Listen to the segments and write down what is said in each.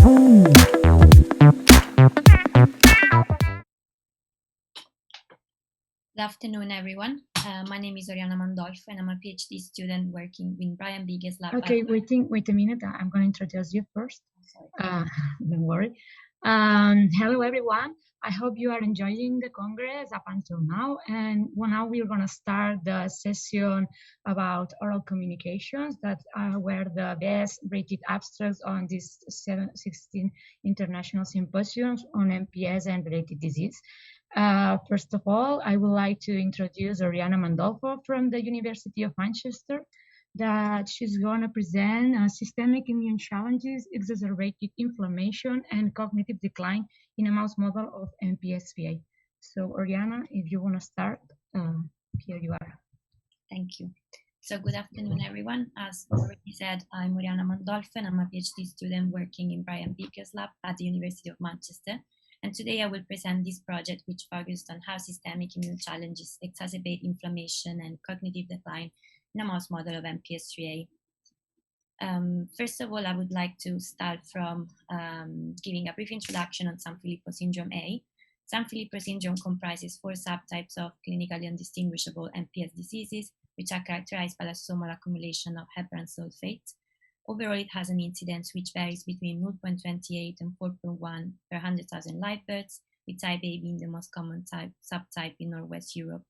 Good afternoon, everyone. My name is Oriana Mandolfo, and I'm a PhD student working in Brian Bigge's lab. Okay, wait a minute. I'm going to introduce you first. Don't worry. Hello, everyone. I hope you are enjoying the Congress up until now. And now we're going to start the session about oral communications that were the best rated abstracts on this 16 international symposiums on MPS and related disease. First of all, I would like to introduce Oriana Mandolfo from the University of Manchester, that she's going to present systemic immune challenges, exacerbated inflammation, and cognitive decline in a mouse model of MPS IIIA. So, Oriana, if you want to start, here you are. Thank you. So good afternoon, everyone. As already said, I'm Oriana Mandolfo, and I'm a PhD student working in Brian Bigge's lab at the University of Manchester. And today I will present this project, which focused on how systemic immune challenges exacerbate inflammation and cognitive decline in a mouse model of MPS IIIA. First of all, I would like to start from giving a brief introduction on Sanfilippo syndrome A. Sanfilippo syndrome comprises 4 subtypes of clinically undistinguishable MPS diseases, which are characterized by lysosomal accumulation of heparan sulfate. Overall, it has an incidence which varies between 0.28 and 4.1 per 100,000 live births, with type A being the most common subtype in Northwest Europe.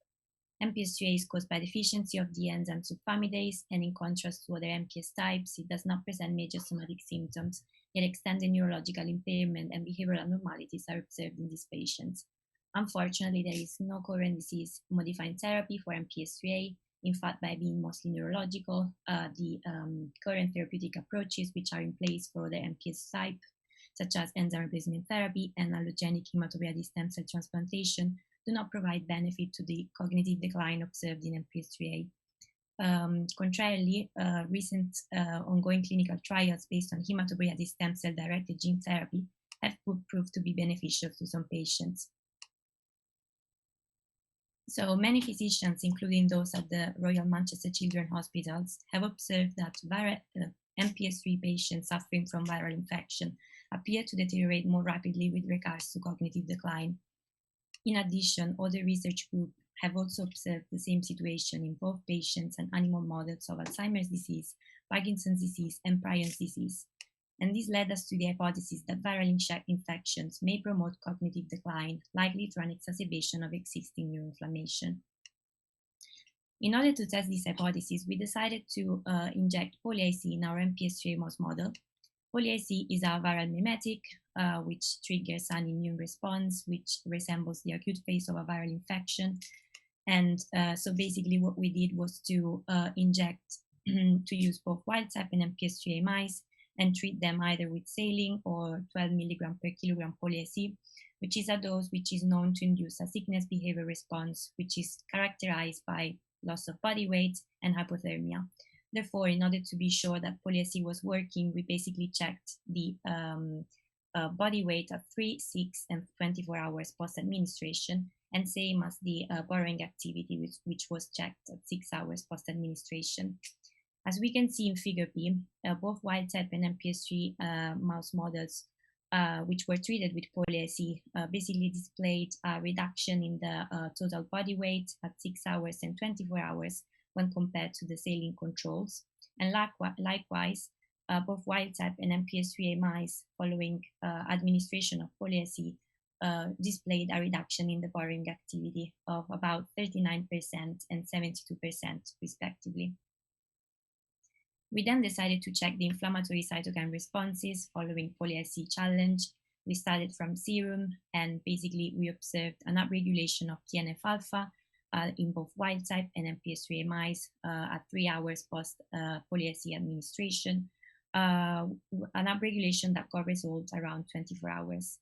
MPS IIIA is caused by deficiency of the enzyme sulfamidase, and in contrast to other MPS types, it does not present major somatic symptoms, yet extended neurological impairment and behavioral abnormalities are observed in these patients. Unfortunately, there is no current disease-modifying therapy for MPS IIIA. In fact, by being mostly neurological, the current therapeutic approaches which are in place for the MPS type, such as enzyme replacement therapy and allogenic hematopoietic stem cell transplantation, do not provide benefit to the cognitive decline observed in MPS IIIA. Contrarily, recent ongoing clinical trials based on hematopoietic stem cell directed gene therapy have proved to be beneficial to some patients. So many physicians, including those at the Royal Manchester Children's Hospitals, have observed that MPS IIIA patients suffering from viral infection appear to deteriorate more rapidly with regards to cognitive decline. In addition, other research groups have also observed the same situation in both patients and animal models of Alzheimer's disease, Parkinson's disease, and prion disease. And this led us to the hypothesis that viral infections may promote cognitive decline, likely through an exacerbation of existing neuroinflammation. In order to test this hypothesis, we decided to inject poly-IC in our MPS IIIA mouse model. Poly-IC is a viral mimetic, which triggers an immune response, which resembles the acute phase of a viral infection. And so basically what we did was to inject, to use both wild type and MPS IIIA mice, and treat them either with saline or 12 milligram per kilogram poly-IC, which is a dose which is known to induce a sickness behavior response, which is characterized by loss of body weight and hypothermia. Therefore, in order to be sure that poly-IC was working, we basically checked the body weight at 3, 6, and 24 hours post-administration, and same as the borrowing activity, which was checked at 6 hours post-administration. As we can see in figure B, both wild type and MPS IIIA mouse models, which were treated with poly-IC, basically displayed a reduction in the total body weight at 6 hours and 24 hours when compared to the saline controls. And likewise, both wild type and MPS IIIA mice following administration of poly-IC displayed a reduction in the borrowing activity of about 39% and 72% respectively. We then decided to check the inflammatory cytokine responses following poly-IC challenge. We started from serum, and basically we observed an upregulation of TNF-alpha in both wild type and MPS IIIA mice at 3 hours post poly-IC administration, an upregulation that got resolved around 24 hours.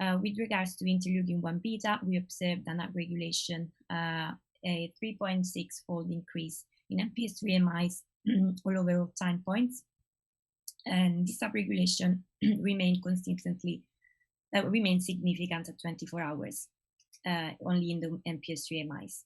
With regards to interleukin-1 beta, we observed an upregulation, a 3.6-fold increase in MPS IIIA mice all over all time points, and this upregulation remained significant at 24 hours, only in the MPS IIIA mice.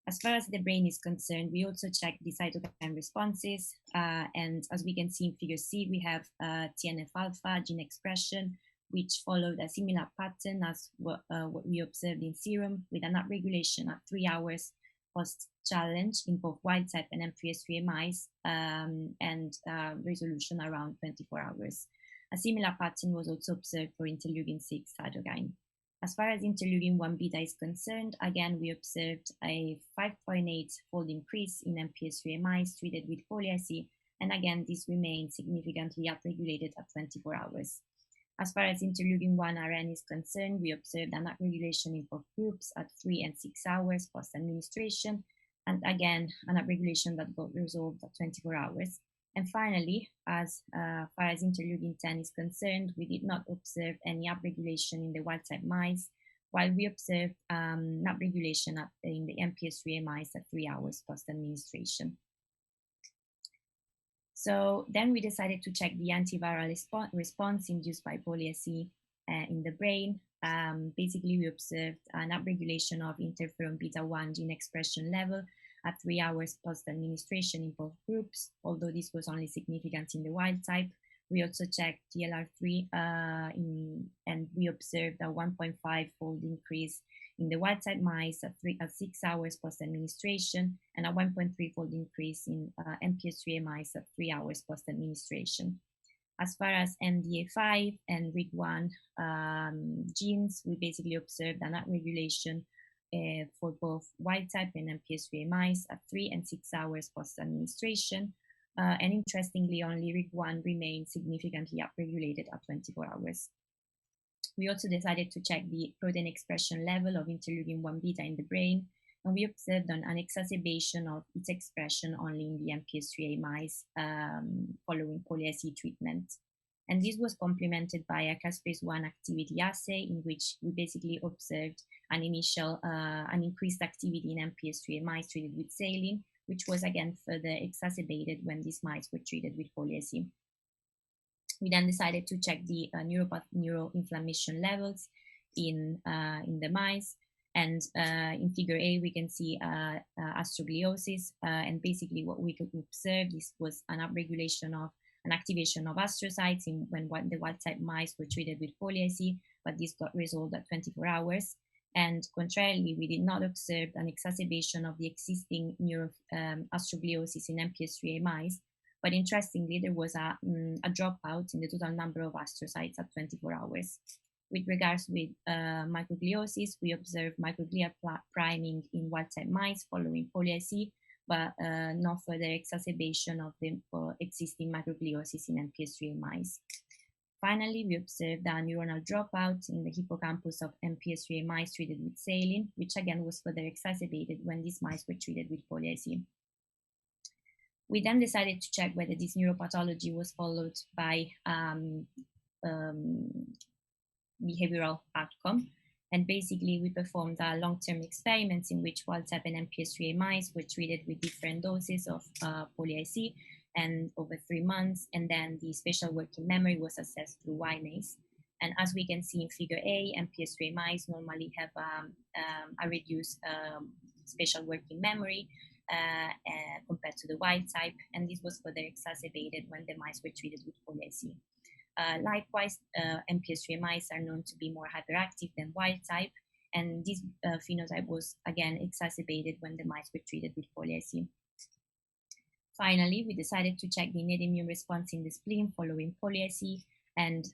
As far as the brain is concerned, we also check the cytokine responses. And as we can see in figure C, we have TNF-alpha gene expression, which followed a similar pattern as what we observed in serum, with an upregulation at 3 hours post-challenge in both wild type and MPS3 mice, and resolution around 24 hours. A similar pattern was also observed for interleukin-6 cytokine. As far as interleukin-1 beta is concerned, again, we observed a 5.8-fold increase in MPS3 mice treated with Poly-IC, and again, this remained significantly upregulated at 24 hours. As far as interleukin-1 RN is concerned, we observed an upregulation in both groups at 3 and 6 hours post-administration, and again, an upregulation that got resolved at 24 hours. And finally, as far as interleukin-10 is concerned, we did not observe any upregulation in the wild-type mice, while we observed upregulation in the MPS3 mice at 3 hours post-administration. So then we decided to check the antiviral response induced by Poly-IC in the brain. Basically, we observed an upregulation of interferon beta-1 gene expression level at 3 hours post-administration in both groups, although this was only significant in the wild type. We also checked TLR3 and we observed a 1.5-fold increase in the wild type mice at 6 hours post-administration, and a 1.3-fold increase in MPS3 mice at 3 hours post-administration. As far as MDA5 and RIG1 genes, we basically observed an upregulation for both wild type and MPS3 mice at 3 and 6 hours post-administration. And interestingly, only RIG1 remained significantly upregulated at 24 hours. We also decided to check the protein expression level of interleukin-1 beta in the brain, and we observed an exacerbation of its expression only in the MPS3A mice following Poly-IC treatment. And this was complemented by a caspase-1 activity assay, in which we basically observed an increased activity in MPS3A mice treated with saline, which was again further exacerbated when these mice were treated with Poly-IC. We then decided to check the neuroinflammation levels in the mice. And in figure A, we can see astrogliosis. And basically what we could observe, this was an upregulation of an activation of astrocytes when the wild type mice were treated with Poly-IC, but this got resolved at 24 hours. And contrarily, we did not observe an exacerbation of the existing astrogliosis in MPS3A mice. But interestingly, there was a dropout in the total number of astrocytes at 24 hours. With regards with microgliosis, we observed microglia priming in wild-type mice following Poly-IC, but no further exacerbation of the existing microgliosis in MPS3 mice. Finally, we observed a neuronal dropout in the hippocampus of MPS3 mice treated with saline, which again was further exacerbated when these mice were treated with Poly-IC. We then decided to check whether this neuropathology was followed by behavioral outcome. And basically, we performed long-term experiments in which wild-type and MPS3A mice were treated with different doses of Poly-IC and over 3 months. And then the spatial working memory was assessed through YNAS. And as we can see in figure A, MPS3A mice normally have a reduced spatial working memory compared to the wild type, and this was further exacerbated when the mice were treated with Poly-IC. Likewise, MPS3 mice are known to be more hyperactive than wild type, and this phenotype was again exacerbated when the mice were treated with Poly-IC. Finally, we decided to check the innate immune response in the spleen following Poly-IC, and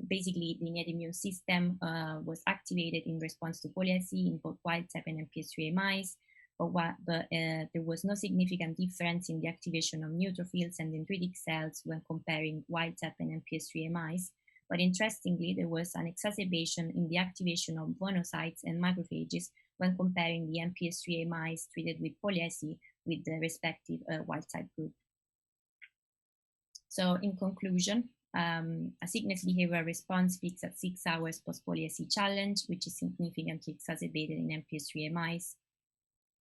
basically the innate immune system was activated in response to Poly-IC in both wild type and MPS3 mice. But there was no significant difference in the activation of neutrophils and dendritic cells when comparing wild type and MPS3 mice. But interestingly, there was an exacerbation in the activation of monocytes and macrophages when comparing the MPS3 mice treated with Poly-IC with the respective wild type group. So in conclusion, a sickness behavioral response peaks at 6 hours post Poly-IC challenge, which is significantly exacerbated in MPS3 mice.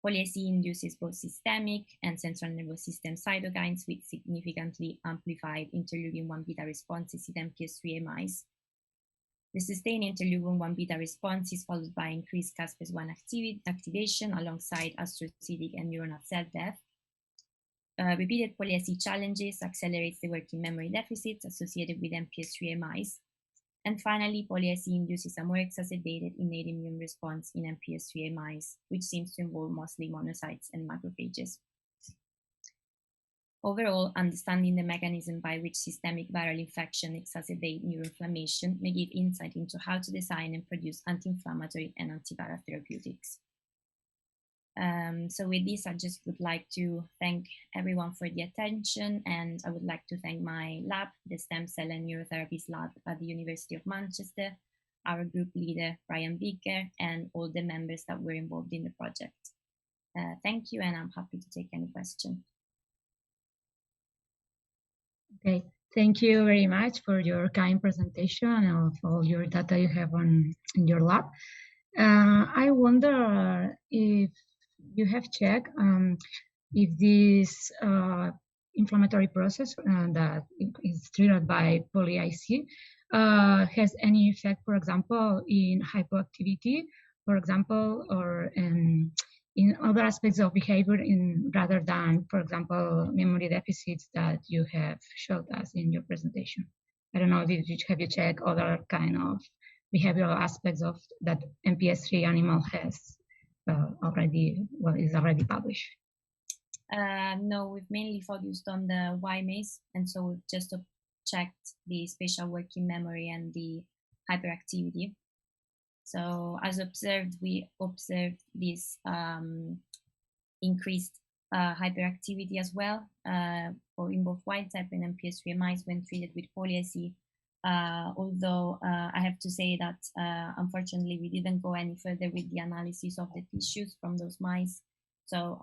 Poly-IC induces both systemic and central nervous system cytokines with significantly amplified interleukin-1 beta responses in MPS3 mice. The sustained interleukin-1 beta response is followed by increased caspase-1 activation alongside astrocytic and neuronal cell death. Repeated poly-IC challenges accelerates the working memory deficits associated with MPS III mice. And finally, poly-IC induces a more exacerbated innate immune response in MPS III mice, which seems to involve mostly monocytes and macrophages. Overall, understanding the mechanism by which systemic viral infection exacerbate neuroinflammation may give insight into how to design and produce anti-inflammatory and antiviral therapeutics. So with this, I just would like to thank everyone for the attention, and I would like to thank my lab, the Stem Cell and Neurotherapies Lab at the University of Manchester, our group leader, Brian Beaker, and all the members that were involved in the project. Thank you, and I'm happy to take any question. Okay, thank you very much for your kind presentation of all your data you have in your lab. I wonder if you have checked if this inflammatory process that is triggered by poly-IC has any effect, for example, in hypoactivity, for example, or in other aspects of behavior rather than, for example, memory deficits that you have showed us in your presentation. I don't know if have you checked other kind of behavioral aspects of that MPS III animal has is already published. No, we've mainly focused on the Y-maze, and so we've just checked the spatial working memory and the hyperactivity. So as observed, we observed this increased hyperactivity as well in both wild type and MPS III mice when treated with poly-IC. Although I have to say that unfortunately we didn't go any further with the analysis of the tissues from those mice. So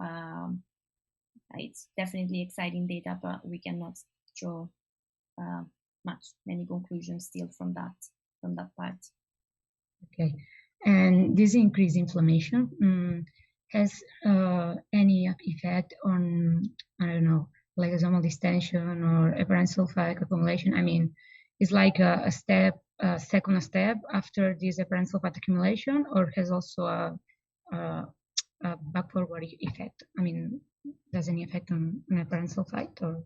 it's definitely exciting data, but we cannot draw many conclusions still from that part. Okay, and this increased inflammation has any effect on, I don't know, lysosomal distension or heparan sulfide accumulation? I mean, it's like a second step after this heparan sulfide accumulation, or has also a back forward effect? I mean, does any effect on heparan sulfide or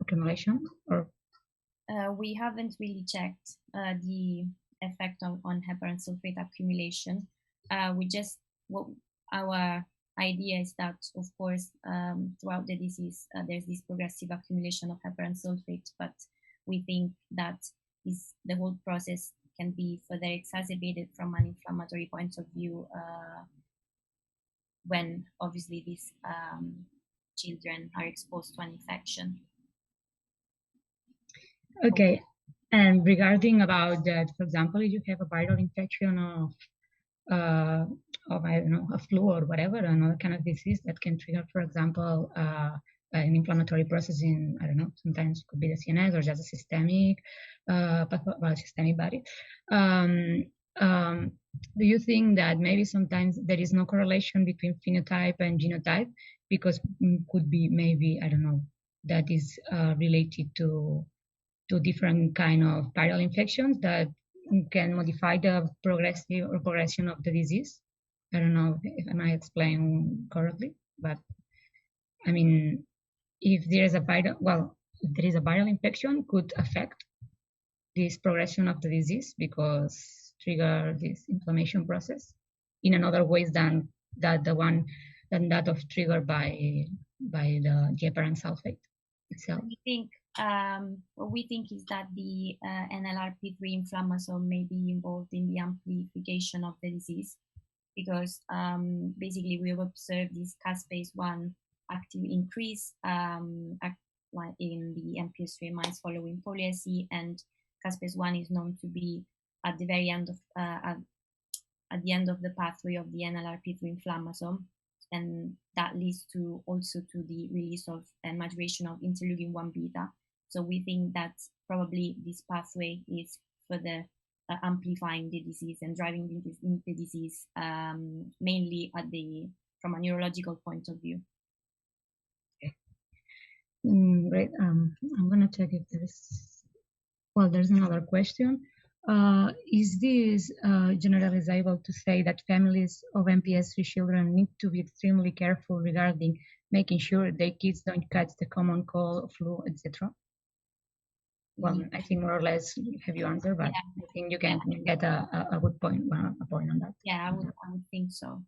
accumulation? Or we haven't really checked the effect on heparan sulfate accumulation. Our idea is that, of course, throughout the disease, there's this progressive accumulation of heparan sulfate, but we think that the whole process can be further exacerbated from an inflammatory point of view when obviously these children are exposed to an infection. Okay, and regarding about that, for example, if you have a viral infection of I don't know, a flu or whatever, another kind of disease that can trigger, for example, an inflammatory process in, I don't know, sometimes it could be the CNS or just a systemic, systemic body. Do you think that maybe sometimes there is no correlation between phenotype and genotype, because could be maybe, I don't know, that is related to different kind of viral infections that can modify the progression of the disease? I don't know if I explain correctly, but I mean, if there is a viral infection, could affect this progression of the disease because trigger this inflammation process in another ways than that of triggered by the heparan sulfate itself. What we think is that the NLRP3 inflammasome may be involved in the amplification of the disease, because basically we have observed this caspase-1 active increase in the MPS III mice following poly-IC, and caspase-1 is known to be at the very end of at the end of the pathway of the NLRP3 inflammasome, and that leads also to the release of and maturation of interleukin-1 beta. So we think that probably this pathway is further amplifying the disease and driving the disease mainly from a neurological point of view. Okay. Great. I'm gonna check if there's another question. Is this generalizable to say that families of MPS III children need to be extremely careful regarding making sure their kids don't catch the common cold, flu, etc.? Well, I think more or less have you answered, but I think you can get a good point, a point on that. Yeah, I would think so.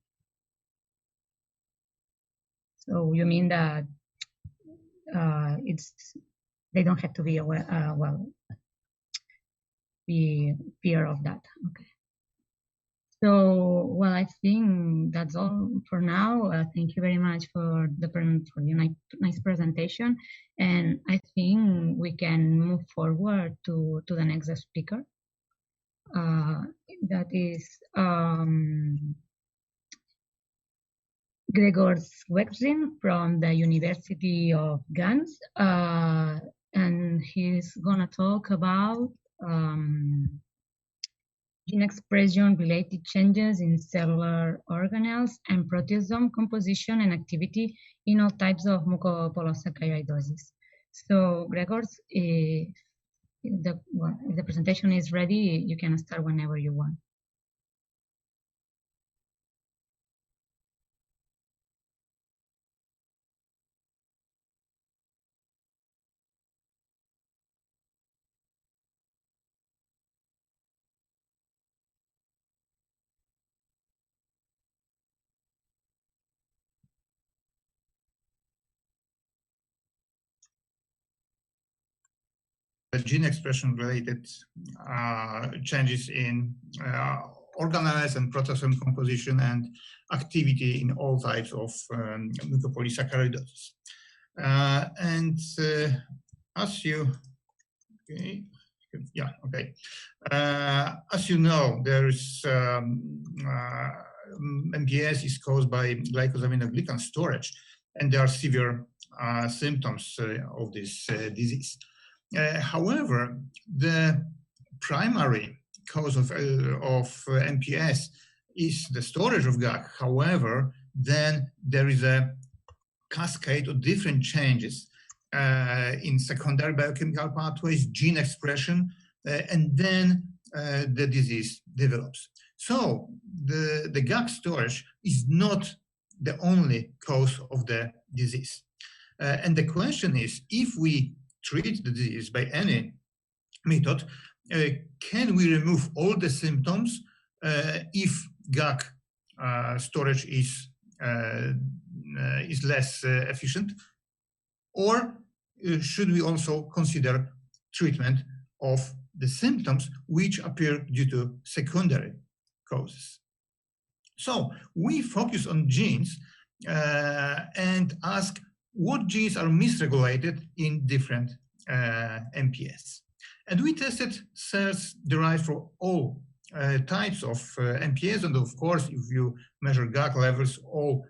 So you mean that they don't have to be aware, be fear of that. Okay. So, well, I think that's all for now. Thank you very much for your nice presentation, and I think we can move forward to the next speaker. That is Gregor Sweczyn from the University of Gans, and he's gonna talk about gene expression related changes in cellular organelles and proteasome composition and activity in all types of mucopolysaccharidosis. So Gregor, if the presentation is ready, you can start whenever you want. Gene expression related changes in organelles and proteasome composition and activity in all types of mucopolysaccharidosis. As you, okay, yeah, okay. As you know, there is MPS is caused by glycosaminoglycan storage, and there are severe symptoms of this disease. However, the primary cause of MPS is the storage of GAG. However, then there is a cascade of different changes in secondary biochemical pathways, gene expression, and then the disease develops. So the GAG storage is not the only cause of the disease. And the question is, if we treat the disease by any method, can we remove all the symptoms if GAG storage is less efficient? Or should we also consider treatment of the symptoms which appear due to secondary causes? So we focus on genes and ask what genes are misregulated in different MPS. And we tested cells derived from all types of MPS, and of course, if you measure GAG levels, all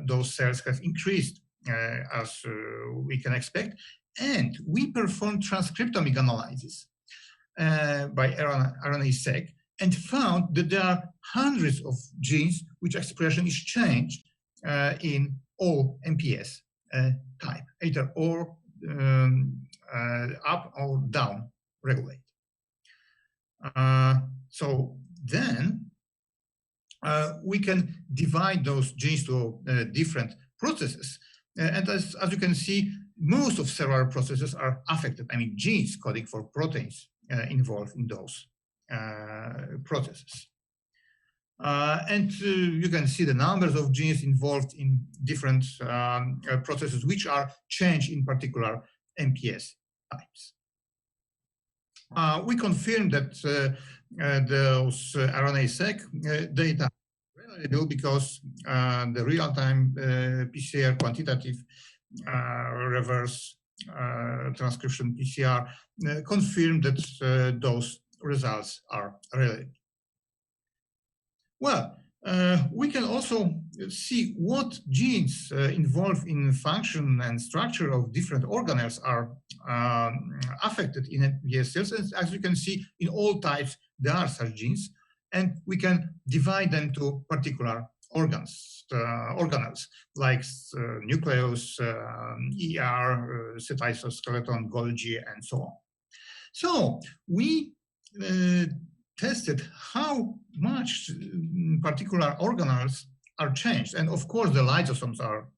those cells have increased as we can expect. And we performed transcriptomic analysis by RNA-seq and found that there are hundreds of genes which expression is changed in all MPS type, either or up or down regulate. So then we can divide those genes to different processes. And as you can see, most of cellular processes are affected. I mean, genes coding for proteins involved in those processes. And you can see the numbers of genes involved in different processes which are changed in particular MPS types. We confirmed that those RNA-seq data are reliable because the real-time PCR quantitative reverse transcription PCR confirmed that those results are reliable. Well, we can also see what genes involved in function and structure of different organelles are affected in MPS cells. And as you can see, in all types, there are such genes, and we can divide them to particular organelles, like nucleus, ER, cytoskeleton, Golgi, and so on. So we tested how much particular organelles are changed. And of course, the lysosomes are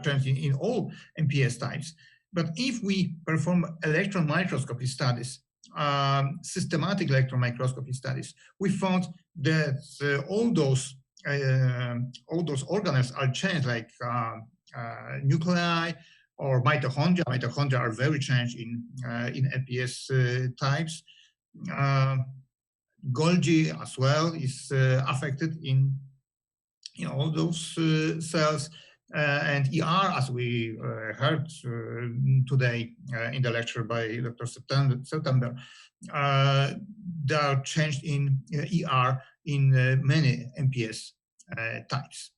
changed in all MPS types. But if we perform electron microscopy studies, systematic electron microscopy studies, we found that all those organelles are changed, like nuclei or mitochondria. Mitochondria are very changed in MPS types. Golgi as well is affected in all those cells. And ER, as we heard today in the lecture by Dr. September, they are changed in ER in many MPS types.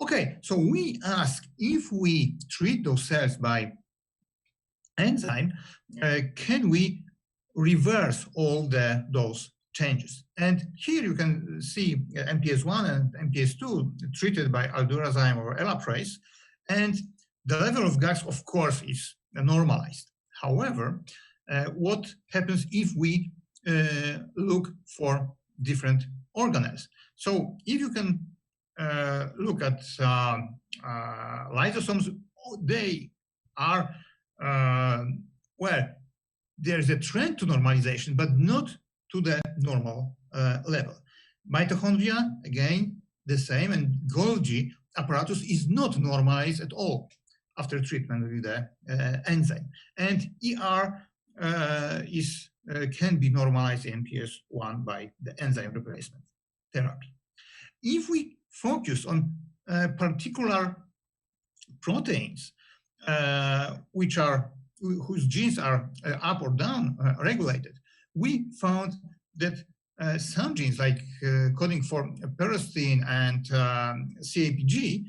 Okay, so we ask, if we treat those cells by enzyme, can we reverse all those changes? And here you can see MPS 1 and MPS 2 treated by aldurazyme or elaprase, and the level of GAGs, of course, is normalized. However, what happens if we look for different organelles? So if you can look at lysosomes, they are, well, there is a trend to normalization, but not to the normal level. Mitochondria, again, the same, and Golgi apparatus is not normalized at all after treatment with the enzyme. And ER can be normalized in MPS 1 by the enzyme replacement therapy. If we focus on particular proteins whose genes are up or down regulated, we found that some genes, like coding for peristeen and CAPG,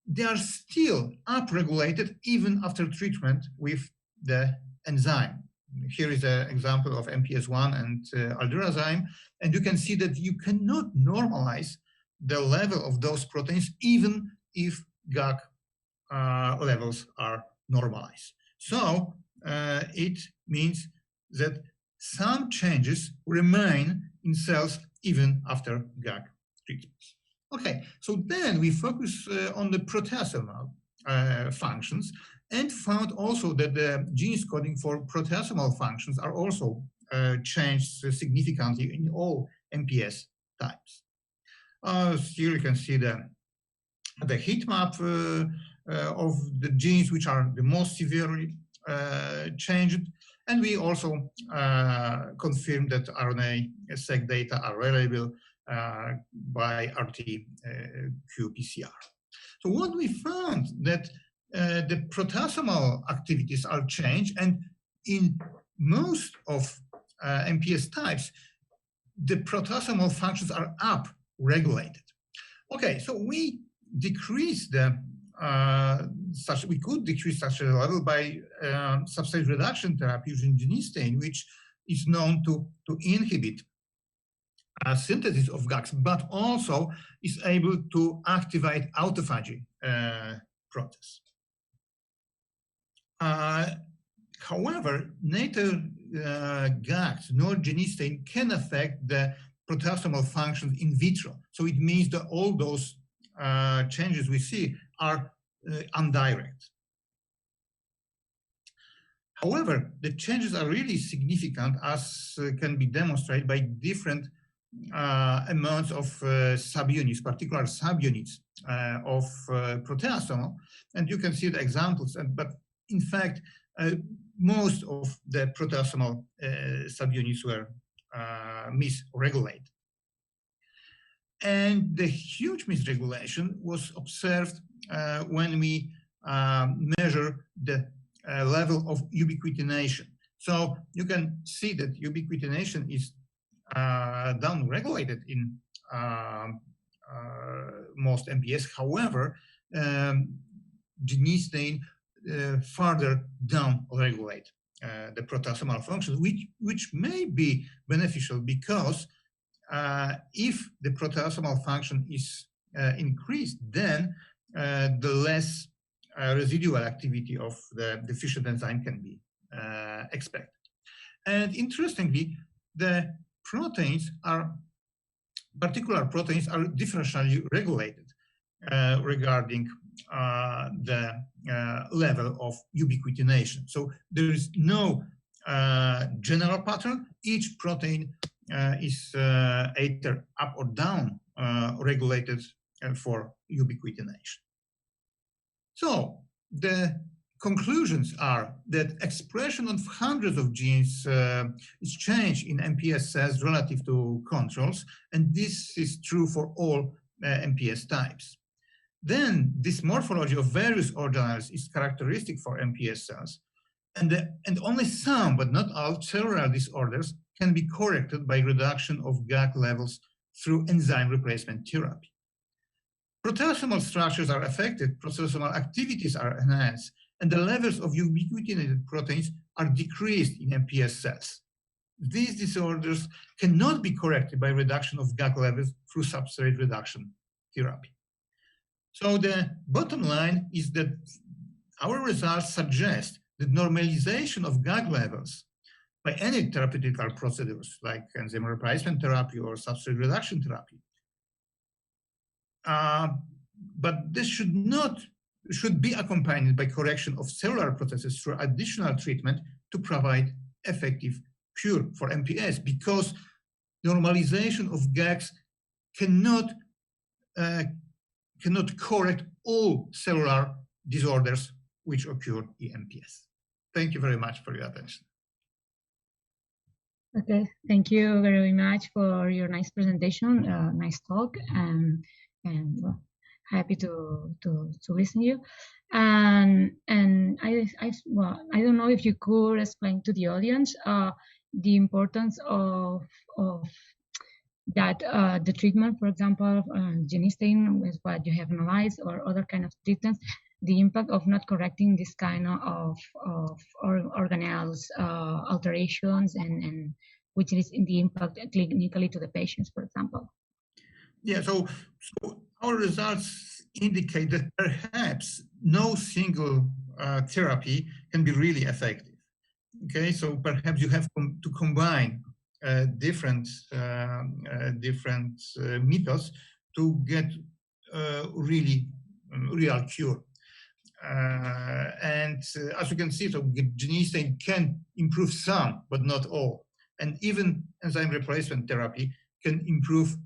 they are still upregulated even after treatment with the enzyme. Here is an example of MPS 1 and aldurazyme, and you can see that you cannot normalize the level of those proteins even if GAG levels are normalized. So it means that some changes remain in cells even after GAG treatments. Okay, so then we focus on the proteasomal functions, and found also that the genes coding for proteasomal functions are also changed significantly in all MPS types. Here you can see the heat map of the genes which are the most severely changed. And we also confirmed that RNA-seq data are reliable by RT-qPCR. So what we found that the proteasomal activities are changed, and in most of MPS types, the proteasomal functions are up-regulated. Okay, so we decrease we could decrease such a level by substrate reduction therapy using genistein, which is known to inhibit synthesis of GAGs, but also is able to activate autophagy process. However, neither GAGs nor genistein can affect the proteasomal functions in vitro. So it means that all those changes we see are indirect. However, the changes are really significant, as can be demonstrated by different amounts of subunits, particular subunits of proteasomal. And you can see the examples, but in fact, most of the proteasomal subunits were misregulated. And the huge misregulation was observed when we measure the level of ubiquitination. So you can see that ubiquitination is down-regulated in most MPS. However, genistein further down-regulate the proteasomal functions, which may be beneficial because if the proteasomal function is increased, then the less residual activity of the deficient enzyme can be expected. And interestingly, the particular proteins are differentially regulated regarding the level of ubiquitination. So there is no general pattern. Each protein is either up or down regulated for ubiquitination. So the conclusions are that expression of hundreds of genes is changed in MPS cells relative to controls, and this is true for all MPS types. Then this morphology of various organelles is characteristic for MPS cells, and only some, but not all, cellular disorders can be corrected by reduction of GAG levels through enzyme replacement therapy. Proteasomal structures are affected, proteasomal activities are enhanced, and the levels of ubiquitinated proteins are decreased in MPS cells. These disorders cannot be corrected by reduction of GAG levels through substrate reduction therapy. So the bottom line is that our results suggest that normalization of GAG levels by any therapeutical procedures like enzyme replacement therapy or substrate reduction therapy. But this should be accompanied by correction of cellular processes through additional treatment to provide effective cure for MPS, because normalization of GAGs cannot correct all cellular disorders which occur in MPS. Thank you very much for your attention. Okay, thank you very much for your nice presentation, nice talk, and well, happy to listen to you. And I don't know if you could explain to the audience the importance of that the treatment, for example, genistein with what you have analyzed or other kind of treatments, the impact of not correcting this kind of organelles alterations and which is in the impact clinically to the patients, for example. Yeah, so our results indicate that perhaps no single therapy can be really effective. Okay, so perhaps you have to combine different methods to get real cure. And as you can see, so genistein can improve some, but not all. And even enzyme replacement therapy can improve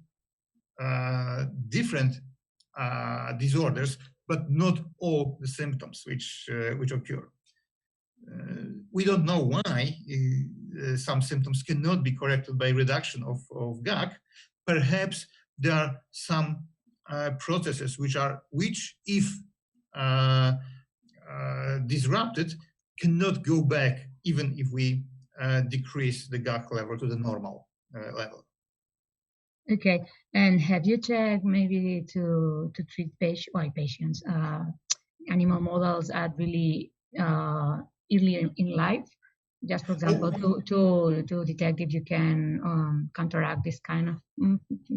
different disorders, but not all the symptoms which occur. We don't know why some symptoms cannot be corrected by reduction of GAG. Perhaps there are some processes which if disrupted, cannot go back even if we decrease the GAG level to the normal level. Okay, and have you checked maybe to treat patients, animal models at really early in life, just for example, to detect if you can counteract this kind of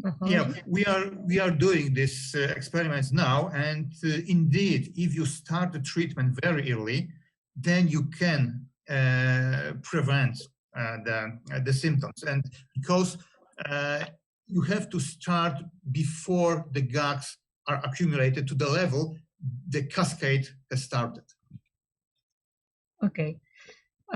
pathology? Yeah, we are doing these experiments now, and indeed, if you start the treatment very early, then you can prevent the symptoms, and because you have to start before the GAGs are accumulated to the level the cascade has started. Okay.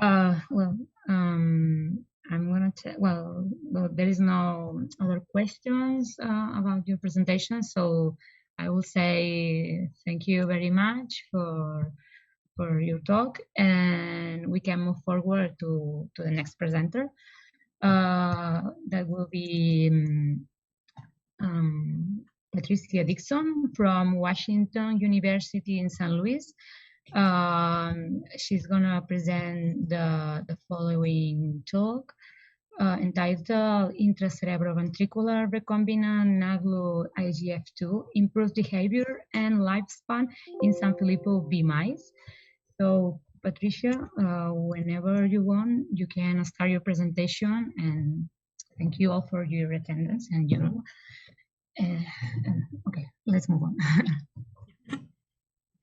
Well, I'm gonna check. Well, there is no other questions about your presentation, so I will say thank you very much for your talk, and we can move forward to the next presenter. That will be Patricia Dixon from Washington University in St. Louis. She's gonna present the following talk entitled Intracerebroventricular Recombinant NAGLU IGF-2 Improves Behavior and Lifespan in Sanfilippo B mice. So Patricia, whenever you want, you can start your presentation, and thank you all for your attendance and okay, let's move on.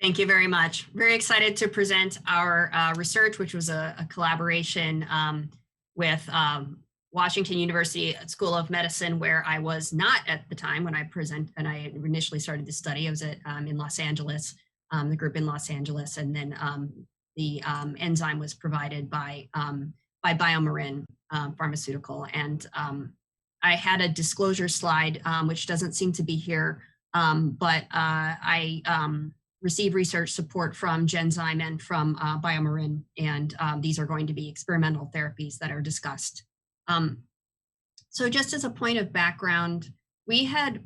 Thank you very much. Very excited to present our research, which was a collaboration with Washington University School of Medicine, where I was not at the time when I initially started this study. I was in Los Angeles, the group in Los Angeles, and then the enzyme was provided by BioMarin Pharmaceutical. And I had a disclosure slide, which doesn't seem to be here, but I receive research support from Genzyme and from BioMarin, and these are going to be experimental therapies that are discussed. So just as a point of background, we had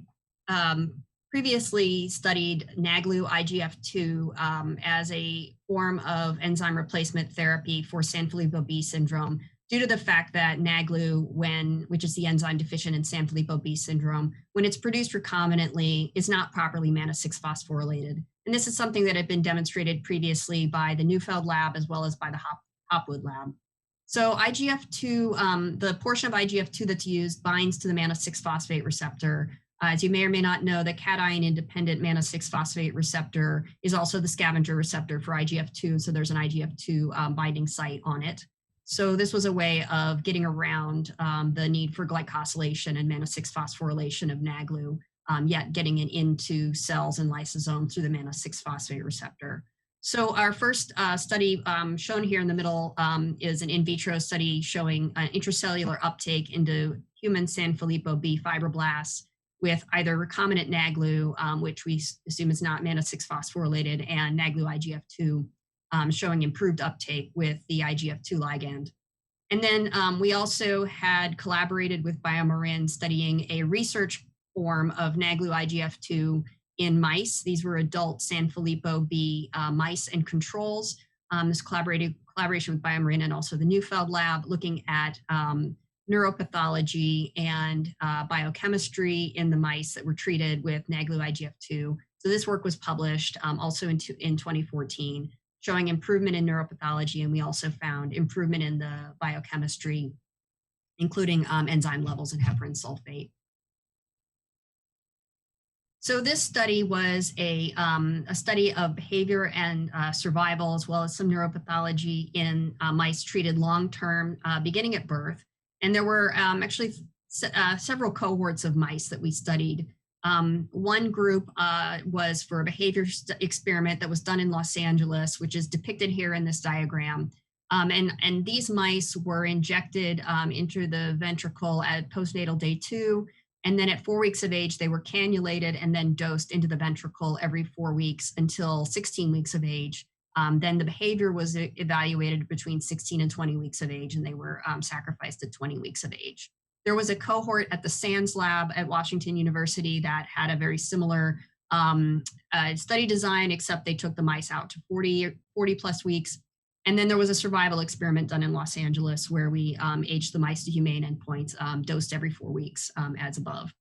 previously studied NAGLU IGF-2 as a form of enzyme replacement therapy for Sanfilippo B syndrome, due to the fact that NAGLU, which is the enzyme deficient in Sanfilippo B syndrome, when it's produced recombinantly, is not properly manna-6-phosphorylated. And this is something that had been demonstrated previously by the Neufeld lab as well as by the Hopwood lab. So IGF-2, the portion of IGF-2 that's used binds to the manna-6-phosphate receptor. As you may or may not know, the cation-independent manna-6-phosphate receptor is also the scavenger receptor for IGF-2, so there's an IGF-2 binding site on it. So this was a way of getting around the need for glycosylation and manna-6-phosphorylation of NAGLU, yet getting it into cells and lysosomes through the manna-6-phosphate receptor. So our first study shown here in the middle is an in vitro study showing intracellular uptake into human Sanfilippo B fibroblasts with either recombinant NAGLU, which we assume is not manna-6-phosphorylated, and NAGLU IGF-2, showing improved uptake with the IGF-2 ligand. And then we also had collaborated with BioMarin studying a research form of NAGLU IGF-2 in mice. These were adult Sanfilippo B mice and controls. This collaboration with BioMarin and also the Neufeld lab, looking at neuropathology and biochemistry in the mice that were treated with NAGLU IGF-2. So this work was published also in 2014, showing improvement in neuropathology, and we also found improvement in the biochemistry, including enzyme levels and heparan sulfate. So this study was a study of behavior and survival, as well as some neuropathology in mice treated long-term, beginning at birth. And there were actually several cohorts of mice that we studied. One group was for a behavior experiment that was done in Los Angeles, which is depicted here in this diagram. And these mice were injected into the ventricle at postnatal day 2. And then at 4 weeks of age, they were cannulated and then dosed into the ventricle every 4 weeks until 16 weeks of age. Then the behavior was evaluated between 16 and 20 weeks of age, and they were sacrificed at 20 weeks of age. There was a cohort at the SANS lab at Washington University that had a very similar study design, except they took the mice out to 40 plus weeks. And then there was a survival experiment done in Los Angeles where we aged the mice to humane endpoints, dosed every 4 weeks as above.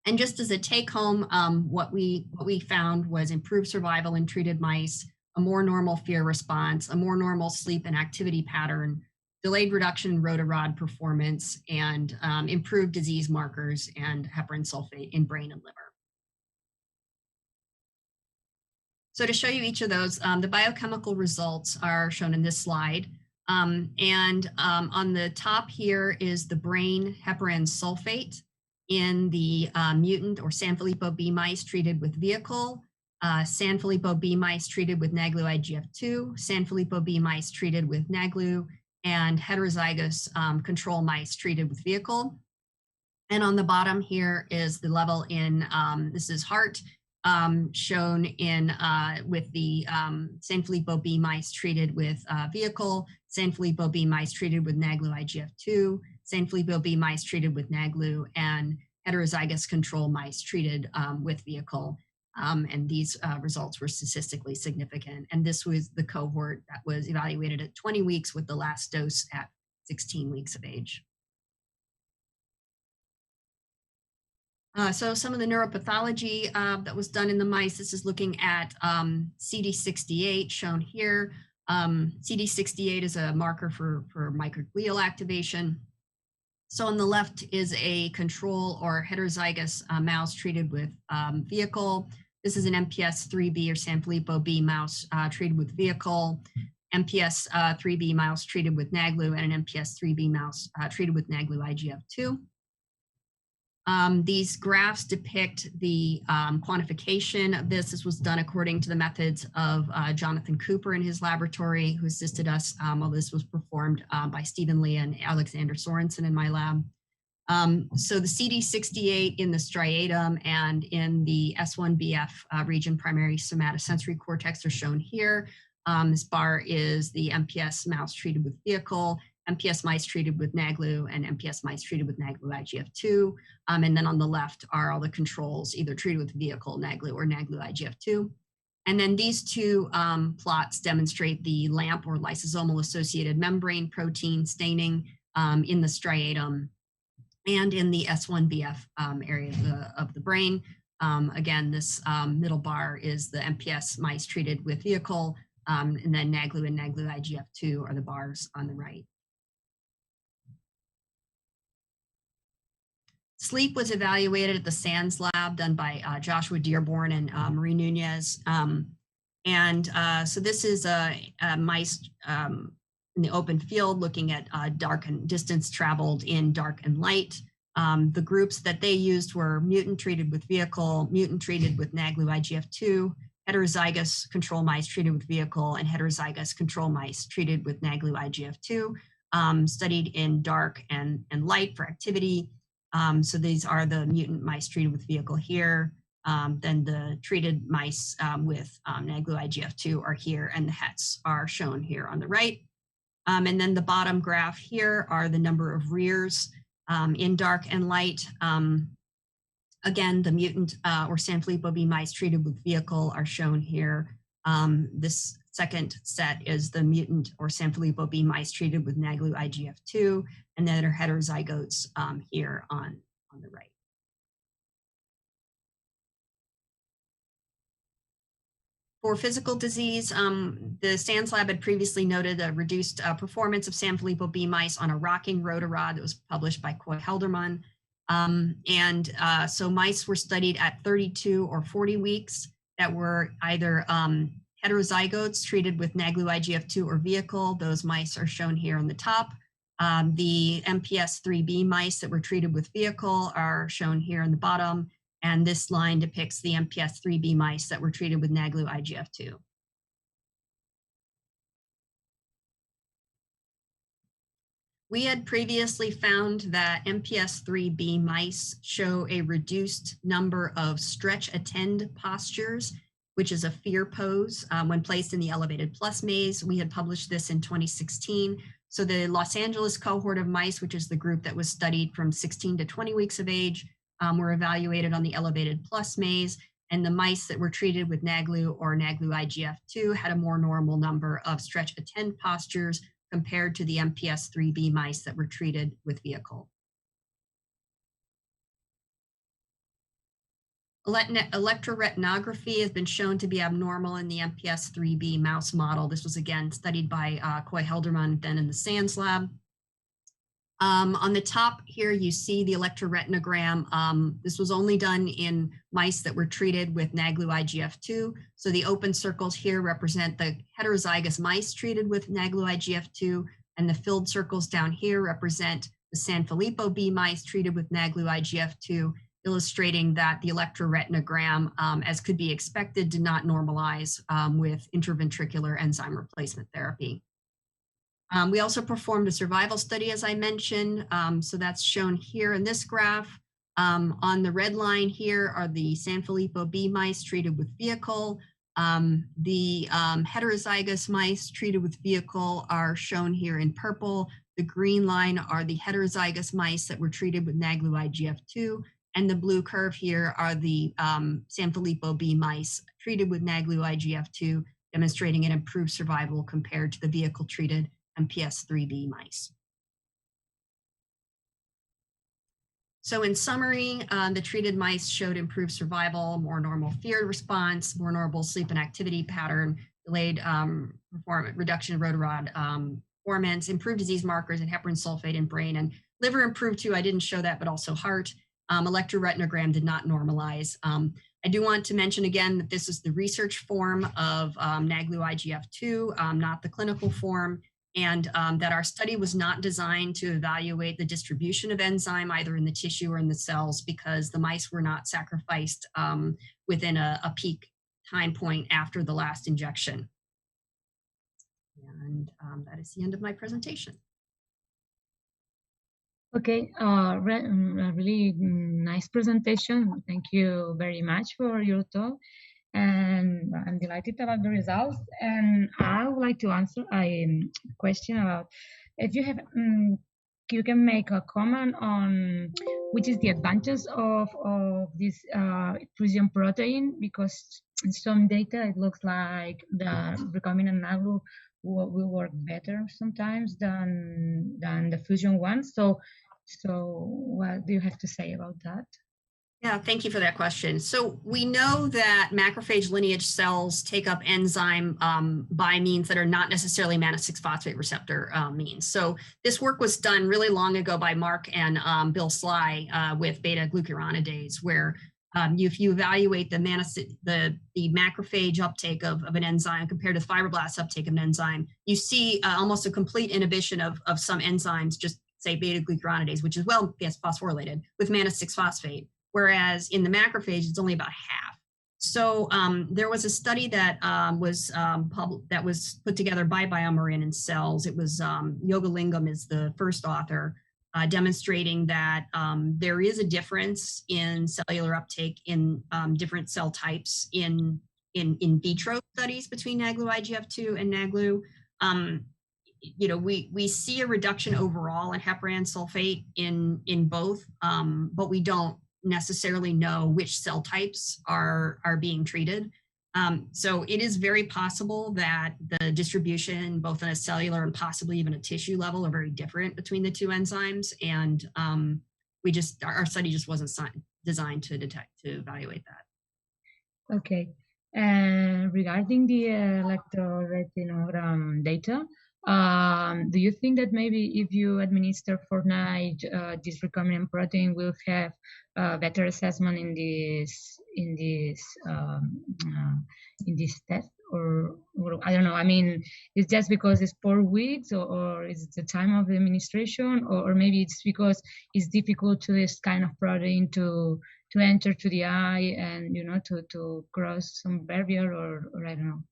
And just as a take home, what we found was improved survival in treated mice, a more normal fear response, a more normal sleep and activity pattern, delayed reduction in rotarod performance, and improved disease markers and heparan sulfate in brain and liver. So to show you each of those, the biochemical results are shown in this slide. On the top here is the brain heparan sulfate in the mutant or Sanfilippo B mice treated with vehicle, Sanfilippo B mice treated with NAGLU IGF-2, Sanfilippo B mice treated with NAGLU, and heterozygous control mice treated with vehicle. And on the bottom here is the level in, this is heart, shown in with the Sanfilippo B mice treated with vehicle, Sanfilippo B mice treated with NAGLU IGF-2, Sanfilippo B mice treated with NAGLU, and heterozygous control mice treated with vehicle. And these results were statistically significant. And this was the cohort that was evaluated at 20 weeks with the last dose at 16 weeks of age. So some of the neuropathology that was done in the mice, this is looking at CD68 shown here. CD68 is a marker for microglial activation. So on the left is a control or heterozygous mouse treated with vehicle. This is an MPS 3B or Sanfilippo B mouse treated with vehicle, MPS 3B mouse treated with NAGLU, and an MPS 3B mouse treated with NAGLU IGF-2. These graphs depict the quantification of this. This was done according to the methods of Jonathan Cooper in his laboratory, who assisted us while this was performed by Stephen Lee and Alexander Sorensen in my lab. So the CD68 in the striatum and in the S1BF region, primary somatosensory cortex, are shown here. This bar is the MPS mouse treated with vehicle, MPS mice treated with NAGLU, and MPS mice treated with NAGLU IGF-2. And then on the left are all the controls, either treated with vehicle, NAGLU, or NAGLU IGF-2. And then these two plots demonstrate the LAMP or lysosomal associated membrane protein staining in the striatum and in the S1BF area of the brain. Again, this middle bar is the MPS mice treated with vehicle, and then NAGLU and NAGLU IGF-2 are the bars on the right. Sleep was evaluated at the SANS lab done by Joshua Dearborn and Marie Nunez. So this is a mice in the open field looking at dark and distance traveled in dark and light. The groups that they used were mutant treated with vehicle, mutant treated with NAGLU IGF-2, heterozygous control mice treated with vehicle, and heterozygous control mice treated with NAGLU IGF-2, studied in dark and light for activity. So these are the mutant mice treated with vehicle here. Then the treated mice with NAGLU IGF-2 are here, and the HETs are shown here on the right. And then the bottom graph here are the number of rears in dark and light. Again, the mutant or Sanfilippo B mice treated with vehicle are shown here. This second set is the mutant or Sanfilippo B mice treated with NAGLU IGF-2, and then are heterozygotes here on the right. For physical disease, the SANS lab had previously noted a reduced performance of Sanfilippo B mice on a rocking rotarod that was published by Coy Helderman. So mice were studied at 32 or 40 weeks that were either heterozygotes treated with NAGLU IGF-2 or vehicle. Those mice are shown here on the top. The MPS 3B mice that were treated with vehicle are shown here on the bottom. And this line depicts the MPS 3B mice that were treated with NAGLU IGF-2. We had previously found that MPS 3B mice show a reduced number of stretch attend postures, which is a fear pose when placed in the elevated plus maze. We had published this in 2016. So the Los Angeles cohort of mice, which is the group that was studied from 16 to 20 weeks of age, were evaluated on the elevated plus maze, and the mice that were treated with NAGLU or NAGLU IGF-2 had a more normal number of stretch attend postures compared to the MPS 3B mice that were treated with vehicle. Electroretinography has been shown to be abnormal in the MPS 3B mouse model. This was again studied by Coy Helderman, then in the SANS lab. On the top here, you see the electroretinogram. This was only done in mice that were treated with NAGLU IGF-2. So the open circles here represent the heterozygous mice treated with NAGLU IGF-2, and the filled circles down here represent the Sanfilippo B mice treated with NAGLU IGF-2, illustrating that the electroretinogram, as could be expected, did not normalize with intraventricular enzyme replacement therapy. We also performed a survival study, as I mentioned. So that's shown here in this graph. On the red line here are the Sanfilippo B mice treated with vehicle. The heterozygous mice treated with vehicle are shown here in purple. The green line are the heterozygous mice that were treated with NAGLU IGF-2. And the blue curve here are the Sanfilippo B mice treated with NAGLU IGF-2, demonstrating an improved survival compared to the vehicle-treated MPS 3B mice. So in summary, the treated mice showed improved survival, more normal fear response, more normal sleep and activity pattern, delayed reduction in rotarod performance, improved disease markers and heparan sulfate in brain, and liver improved too. I didn't show that, but also heart. Electroretinogram did not normalize. I do want to mention again that this is the research form of NAGLU-IGF-2, not the clinical form, and that our study was not designed to evaluate the distribution of enzyme either in the tissue or in the cells, because the mice were not sacrificed within a peak time point after the last injection. And that is the end of my presentation. Okay, really nice presentation. Thank you very much for your talk. And I'm delighted about the results. And I would like to answer a question about if you have, you can make a comment on which is the advantage of this fusion protein, because in some data it looks like the recombinant NAGLU will work better sometimes than the fusion one. So what do you have to say about that? Yeah, thank you for that question. So we know that macrophage lineage cells take up enzyme by means that are not necessarily mannose-6-phosphate receptor means. So this work was done really long ago by Mark and Bill Sly with beta-glucuronidase, where if you evaluate the macrophage uptake of an enzyme compared to fibroblast uptake of an enzyme, you see almost a complete inhibition of some enzymes, just say beta-glucuronidase, which is well phosphorylated with mannose-6-phosphate. Whereas in the macrophage, it's only about half. So there was a study that was put together by BioMarin in Cells. It was Yogalingam is the first author, demonstrating that there is a difference in cellular uptake in different cell types in vitro studies between NAGLU-IGF-2 and NAGLU. You know, we see a reduction overall in heparan sulfate in both, but we don't necessarily know which cell types are being treated. So it is very possible that the distribution, both on a cellular and possibly even a tissue level, are very different between the two enzymes. And our study just wasn't designed to evaluate that. Okay. And regarding the electroretinogram data, do you think that maybe if you administer fortnight this recombinant protein will have better assessment in this test, or I don't know? I mean, it's just because it's 4 weeks, or is it the time of the administration, or maybe it's because it's difficult to this kind of protein to enter to the eye and to cross some barrier, or I don't know.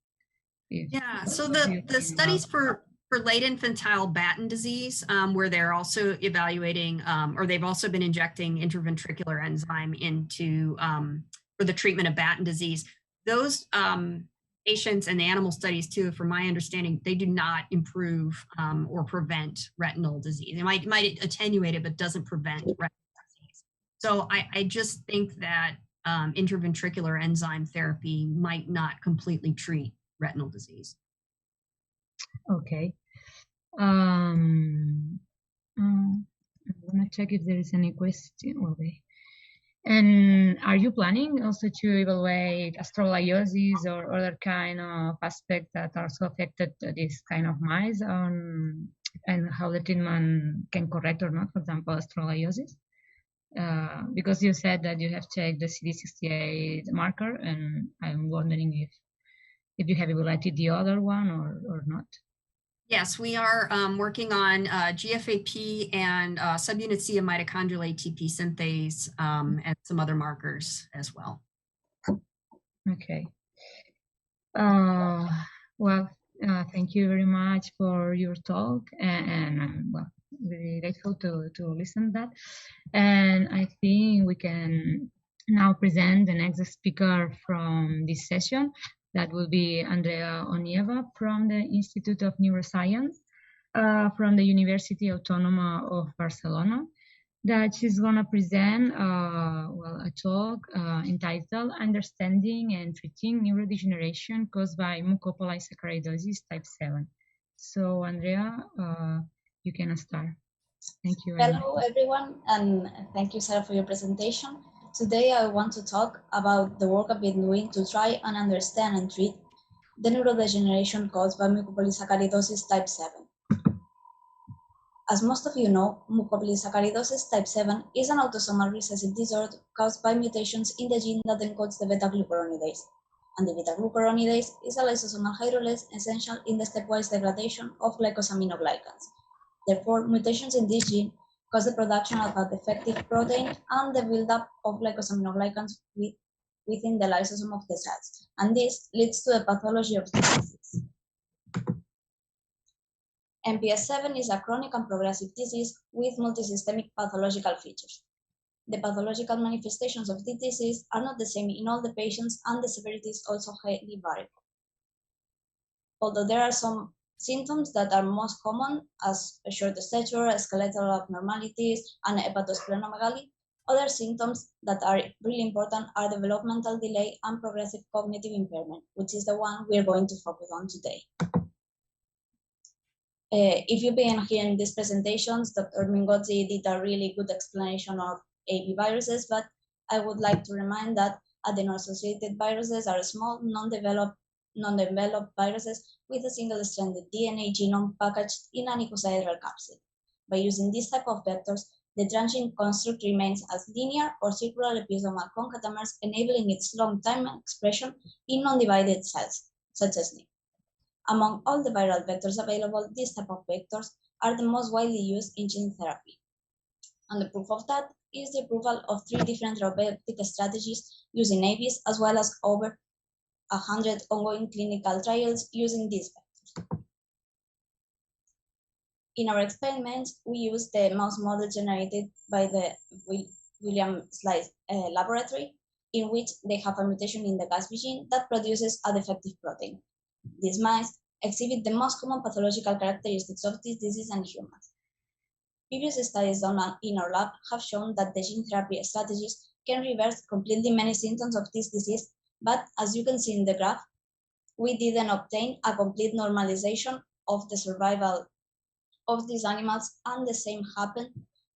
Yeah. So the studies for late infantile Batten disease, where they're also evaluating, or they've also been injecting intraventricular enzyme into for the treatment of Batten disease. Those patients and the animal studies too, from my understanding, they do not improve or prevent retinal disease. It might attenuate it, but doesn't prevent retinal disease. So I just think that intraventricular enzyme therapy might not completely treat retinal disease. Okay. I'm gonna check if there is any question. Okay. And are you planning also to evaluate astrolabiosis or other kind of aspects that also affected this kind of mice, and how the treatment can correct or not, for example, astrolabiosis? Because you said that you have checked the CD68 marker, and I'm wondering if you have evaluated the other one or not. Yes, we are working on GFAP and subunit C of mitochondrial ATP synthase and some other markers as well. Okay. Well, thank you very much for your talk, and I'm really grateful to listen to that. And I think we can now present the next speaker from this session. That will be Andrea Onieva from the Institute of Neuroscience from the University Autónoma of Barcelona, that she's going to present a talk entitled Understanding and Treating Neurodegeneration Caused by Mucopolysaccharidosis Type 7. So Andrea, you can start. Thank you. Hello everyone, and thank you, Sarah, for your presentation. Today I want to talk about the work I've been doing to try and understand and treat the neurodegeneration caused by mucopolysaccharidosis type 7. As most of you know, mucopolysaccharidosis type 7 is an autosomal recessive disorder caused by mutations in the gene that encodes the beta-glucuronidase. And the beta-glucuronidase is a lysosomal hydrolase essential in the stepwise degradation of glycosaminoglycans. Therefore, mutations in this gene cause the production of a defective protein and the buildup of glycosaminoglycans within the lysosome of the cells, and this leads to the pathology of this disease. MPS 7 is a chronic and progressive disease with multisystemic pathological features. The pathological manifestations of this disease are not the same in all the patients, and the severity is also highly variable. Although there are some symptoms that are most common, as a short stature, skeletal abnormalities, and hepatosplenomegaly, other symptoms that are really important are developmental delay and progressive cognitive impairment, which is the one we are going to focus on today. If you've been hearing these presentations, Dr. Mingozzi did a really good explanation of AB viruses, but I would like to remind that adeno-associated viruses are small, non-developed viruses with a single-stranded DNA genome packaged in an icosahedral capsid. By using this type of vectors, the transgene construct remains as linear or circular episomal concatenamers, enabling its long-time expression in non-divided cells, such as NIP. Among all the viral vectors available, these type of vectors are the most widely used in gene therapy. And the proof of that is the approval of 3 different therapeutic strategies using ABs, as well as over 100 ongoing clinical trials using these vectors. In our experiments, we used the mouse model generated by the William Slice laboratory, in which they have a mutation in the GASB gene that produces a defective protein. These mice exhibit the most common pathological characteristics of this disease in humans. Previous studies done in our lab have shown that the gene therapy strategies can reverse completely many symptoms of this disease, but as you can see in the graph, we didn't obtain a complete normalization of the survival of these animals, and the same happened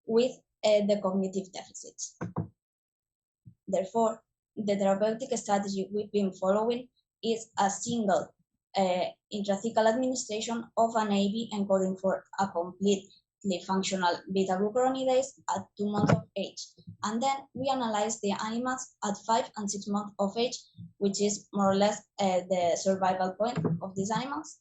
with the cognitive deficits. Therefore, the therapeutic strategy we've been following is a single intrathecal administration of an AB encoding for a completely functional beta-glucuronidase at 2 months of age. And then we analyze the animals at 5 and 6 months of age, which is more or less the survival point of these animals.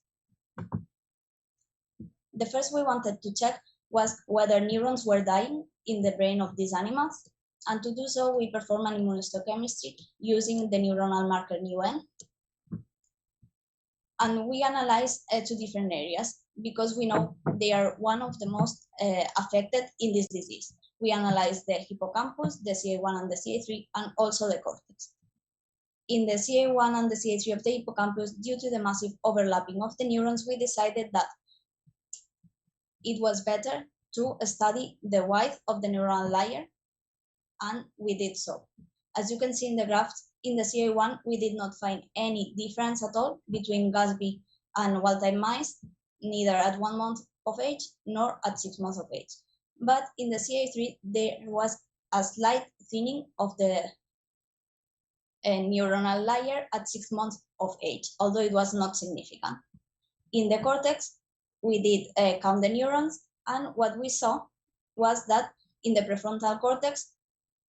The first we wanted to check was whether neurons were dying in the brain of these animals. And to do so, we perform an immunohistochemistry using the neuronal marker NUN. And we analyze 2 different areas because we know they are one of the most affected in this disease. We analyze the hippocampus, the CA1 and the CA3, and also the cortex. In the CA1 and the CA3 of the hippocampus, due to the massive overlapping of the neurons, we decided that it was better to study the width of the neuronal layer, and we did so. As you can see in the graphs, in the CA1, we did not find any difference at all between GASB and wild-type mice, neither at 1 month of age nor at 6 months of age. But in the CA3, there was a slight thinning of the neuronal layer at 6 months of age, although it was not significant. In the cortex, we did count the neurons, and what we saw was that in the prefrontal cortex,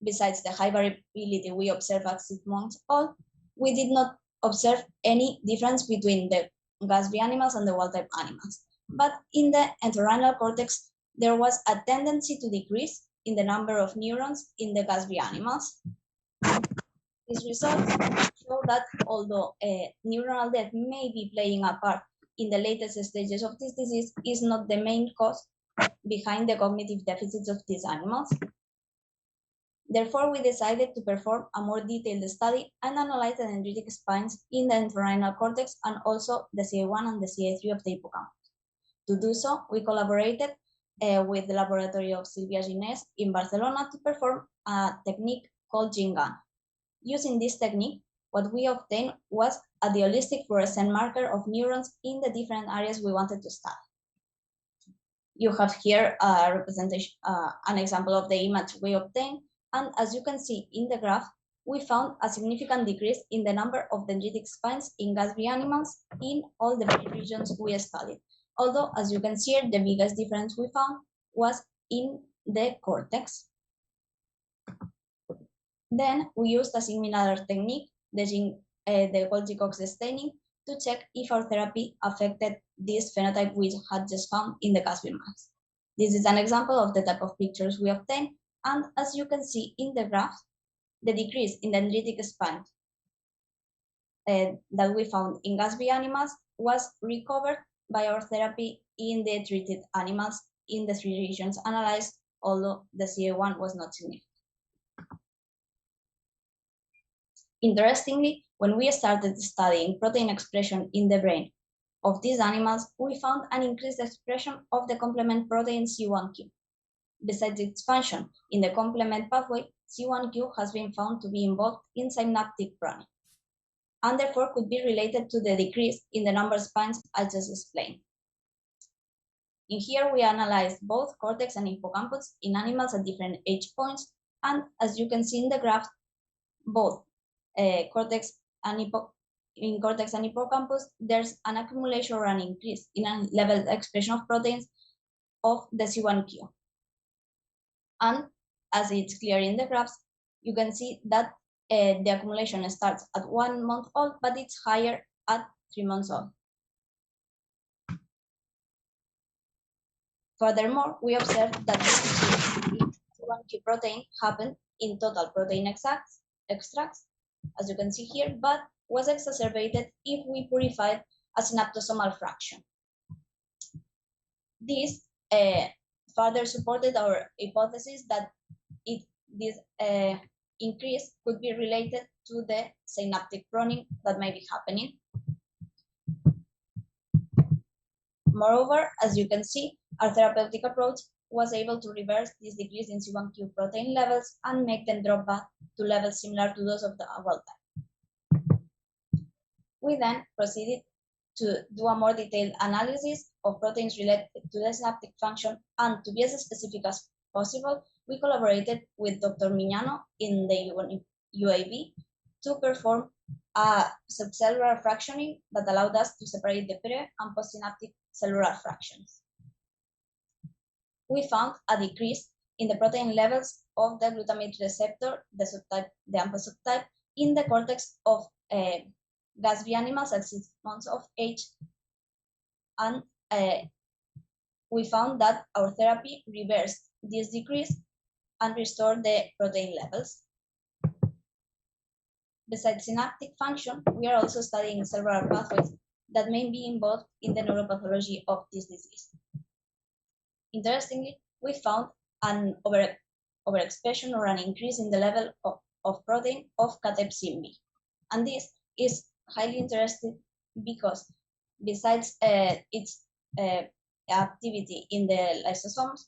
besides the high variability we observed at 6 months old, we did not observe any difference between the GASB animals and the wild-type animals. But in the entorhinal cortex, there was a tendency to decrease in the number of neurons in the GASB animals. These results show that although neuronal death may be playing a part in the latest stages of this disease, is not the main cause behind the cognitive deficits of these animals. Therefore, we decided to perform a more detailed study and analyze the dendritic spines in the entorhinal cortex and also the CA1 and the CA3 of the hippocampus. To do so, we collaborated with the laboratory of Silvia Ginés in Barcelona to perform a technique called GenGAN. Using this technique, what we obtained was a holistic fluorescent marker of neurons in the different areas we wanted to study. You have here a representation, an example of the image we obtained, and as you can see in the graph, we found a significant decrease in the number of dendritic spines in GASB animals in all the brain regions we studied. Although, as you can see here, the biggest difference we found was in the cortex. Then we used a similar technique, the Golgi-Cox staining, to check if our therapy affected this phenotype we had just found in the Casby maps. This is an example of the type of pictures we obtained, and as you can see in the graph, the decrease in the dendritic spine that we found in Gatsby animals was recovered by our therapy in the treated animals in the 3 regions analyzed, although the CA1 was not significant. Interestingly, when we started studying protein expression in the brain of these animals, we found an increased expression of the complement protein C1q. Besides its function in the complement pathway, C1q has been found to be involved in synaptic pruning, and therefore could be related to the decrease in the number of spines I just explained. In here, we analyzed both cortex and hippocampus in animals at different age points, and as you can see in the graph, both cortex and hippocampus, there's an accumulation or an increase in a level expression of proteins of the C1q. And as it's clear in the graphs, you can see that the accumulation starts at 1 month old, but it's higher at 3 months old. Furthermore, we observed that the C1q protein happened in total protein extracts, as you can see here, but was exacerbated if we purified a synaptosomal fraction. This further supported our hypothesis that this increase could be related to the synaptic pruning that may be happening. Moreover, as you can see, our therapeutic approach was able to reverse this decrease in C1q protein levels and make them drop back to levels similar to those of the wild type. We then proceeded to do a more detailed analysis of proteins related to the synaptic function, and to be as specific as possible, we collaborated with Dr. Mignano in the UAB to perform a subcellular fractioning that allowed us to separate the pre- and postsynaptic cellular fractions. We found a decrease in the protein levels of the glutamate receptor, the AMPA subtype, in the cortex of Gatsby animals at 6 months of age, and we found that our therapy reversed this decrease and restored the protein levels. Besides synaptic function, we are also studying cellular pathways that may be involved in the neuropathology of this disease. Interestingly, we found an overexpression or an increase in the level of protein of cathepsin B, and this is highly interesting because besides its activity in the lysosomes,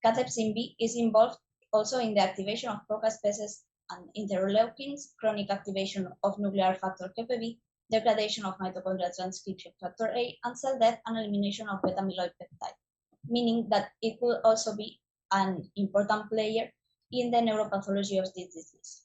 cathepsin B is involved also in the activation of procaspase and interleukins, chronic activation of nuclear factor KPB, degradation of mitochondrial transcription factor A, and cell death and elimination of beta-amyloid peptide, meaning that it could also be an important player in the neuropathology of this disease.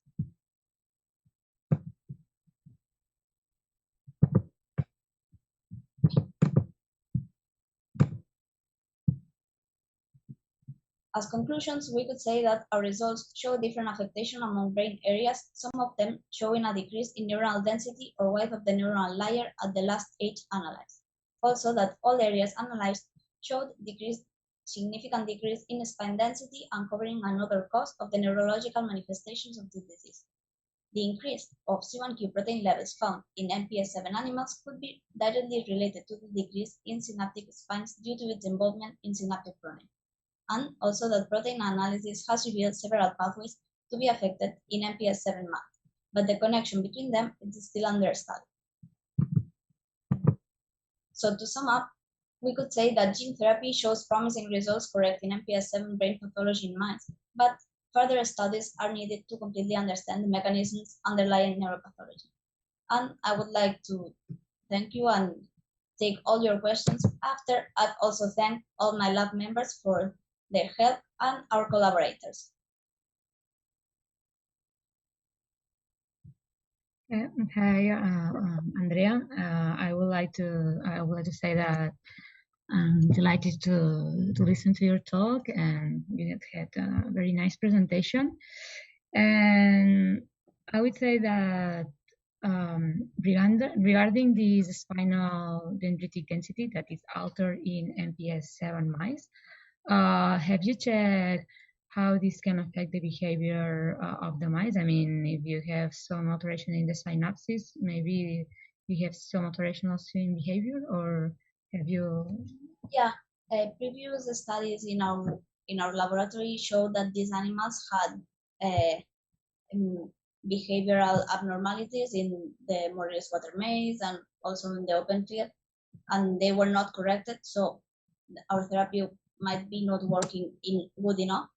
As conclusions, we could say that our results show different affectation among brain areas, some of them showing a decrease in neuronal density or width of the neuronal layer at the last age analyzed. Also, that all areas analyzed showed significant decrease in spine density, uncovering another cause of the neurological manifestations of this disease. The increase of C1q protein levels found in MPS 7 animals could be directly related to the decrease in synaptic spines due to its involvement in synaptic pruning, and also that protein analysis has revealed several pathways to be affected in MPS 7 map, but the connection between them is still under study. So to sum up, we could say that gene therapy shows promising results correcting MPS 7 brain pathology in mice, but further studies are needed to completely understand the mechanisms underlying neuropathology. And I would like to thank you and take all your questions. After, I'd also thank all my lab members for their help and our collaborators. Okay, Andrea. I would like to say that I'm delighted to listen to your talk, and you had a very nice presentation. And I would say that regarding this spinal dendritic density that is altered in MPS 7 mice, have you checked how this can affect the behavior of the mice? I mean, if you have some alteration in the synapses, maybe you have some alteration also in behavior, or have you? Yeah, previous studies in our laboratory showed that these animals had behavioral abnormalities in the Morris water maze and also in the open field, and they were not corrected. So our therapy might be not working good enough.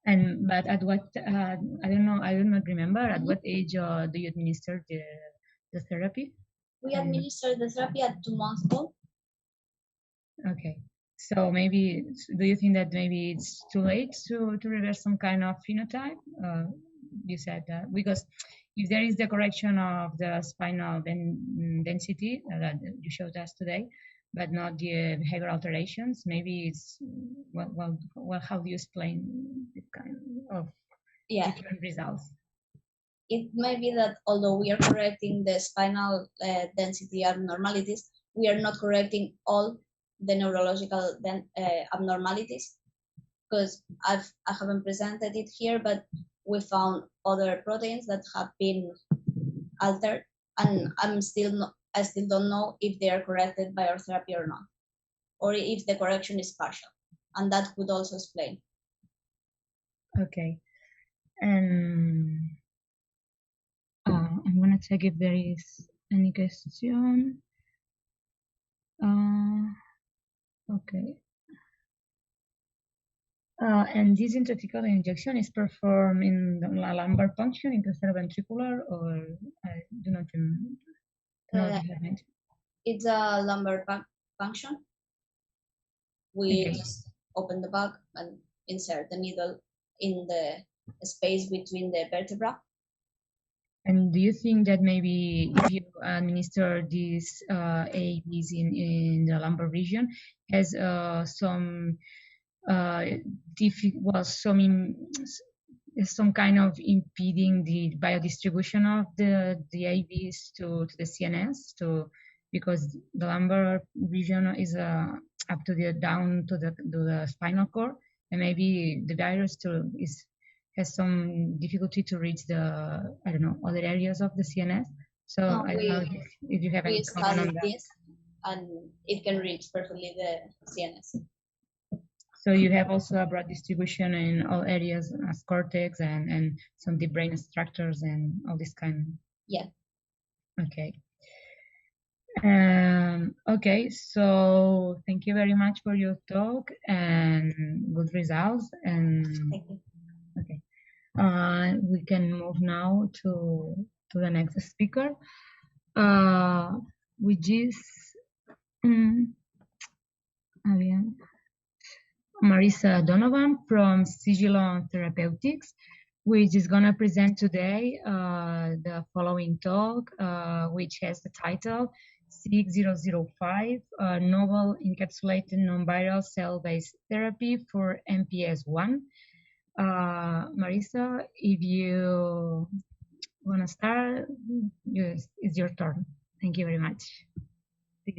But at what I do not remember at what age do you administer the therapy? We administer the therapy at 2 months old. Okay, so maybe do you think that maybe it's too late to reverse some kind of phenotype? You said that because if there is the correction of the spinal density that you showed us today, but not the behavioral alterations, maybe it's well how do you explain this kind of different results? It may be that although we are correcting the spinal density abnormalities, we are not correcting all the neurological abnormalities, because I haven't presented it here, but we found other proteins that have been altered, and I still don't know if they are corrected by our therapy or not, or if the correction is partial, and that could also explain. Okay, and I'm gonna check if there is any question. Okay. And this intrathecal injection is performed in the lumbar puncture, interventricular, or I do not know if you have mentioned. It's a lumbar puncture. We just open the bag and insert the needle in the space between the vertebra. And do you think that maybe if you administer these AAVs in the lumbar region has some some kind of impeding the biodistribution of the AAVs to the CNS, because the lumbar region is up to down to the spinal cord, and maybe the virus has some difficulty to reach the other areas of the CNS. So no, I don't know if you have any comment on that. This, and it can reach perfectly the CNS. So you have also a broad distribution in all areas as cortex and some deep brain structures and all this kind. Yeah. Okay. Okay, so thank you very much for your talk and good results. And thank you. Okay, we can move now to the next speaker, which is Marisa Donovan from Sigilon Therapeutics, which is going to present today the following talk, which has the title 6005, Novel Encapsulated Non-Viral Cell-Based Therapy for MPS 1. Marisa, if you want to start, it's your turn. Thank you very much.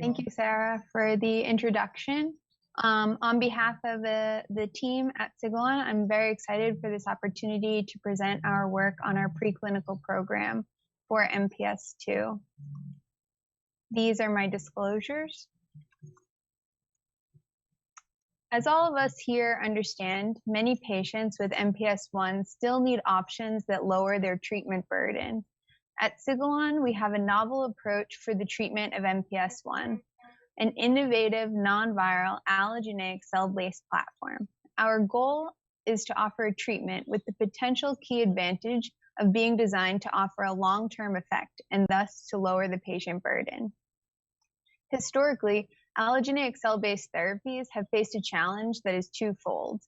Thank you, Sarah, for the introduction. On behalf of the team at Sigilon, I'm very excited for this opportunity to present our work on our preclinical program for MPS 2. These are my disclosures. As all of us here understand, many patients with MPS 1 still need options that lower their treatment burden. At Sigilon, we have a novel approach for the treatment of MPS 1. An innovative, non-viral, allogeneic cell-based platform. Our goal is to offer a treatment with the potential key advantage of being designed to offer a long-term effect and thus to lower the patient burden. Historically, allogeneic cell-based therapies have faced a challenge that is twofold.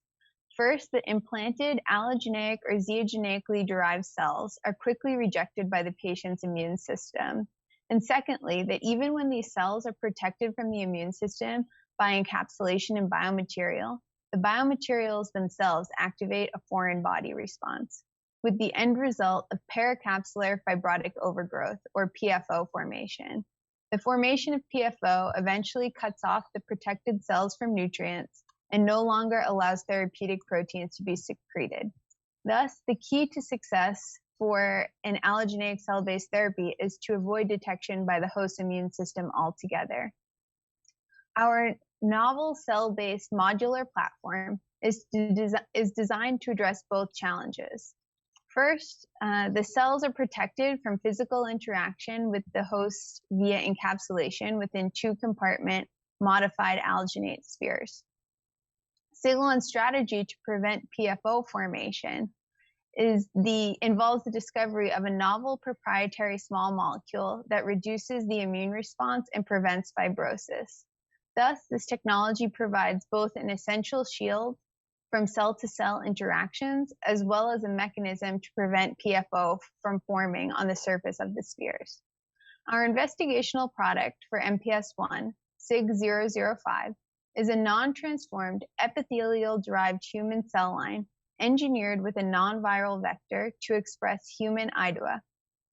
First, the implanted allogeneic or xenogeneically derived cells are quickly rejected by the patient's immune system. And secondly, that even when these cells are protected from the immune system by encapsulation in biomaterial, the biomaterials themselves activate a foreign body response, with the end result of paracapsular fibrotic overgrowth, or PFO formation. The formation of PFO eventually cuts off the protected cells from nutrients and no longer allows therapeutic proteins to be secreted. Thus, the key to success for an allogeneic cell-based therapy is to avoid detection by the host immune system altogether. Our novel cell-based modular platform is designed to address both challenges. First, the cells are protected from physical interaction with the host via encapsulation within two-compartment modified allogeneic spheres. Sigilon's strategy to prevent PFO formation involves the discovery of a novel proprietary small molecule that reduces the immune response and prevents fibrosis. Thus, this technology provides both an essential shield from cell-to-cell interactions, as well as a mechanism to prevent PFO from forming on the surface of the spheres. Our investigational product for MPS I, SIG005, is a non-transformed epithelial-derived human cell line engineered with a non-viral vector to express human IDUA,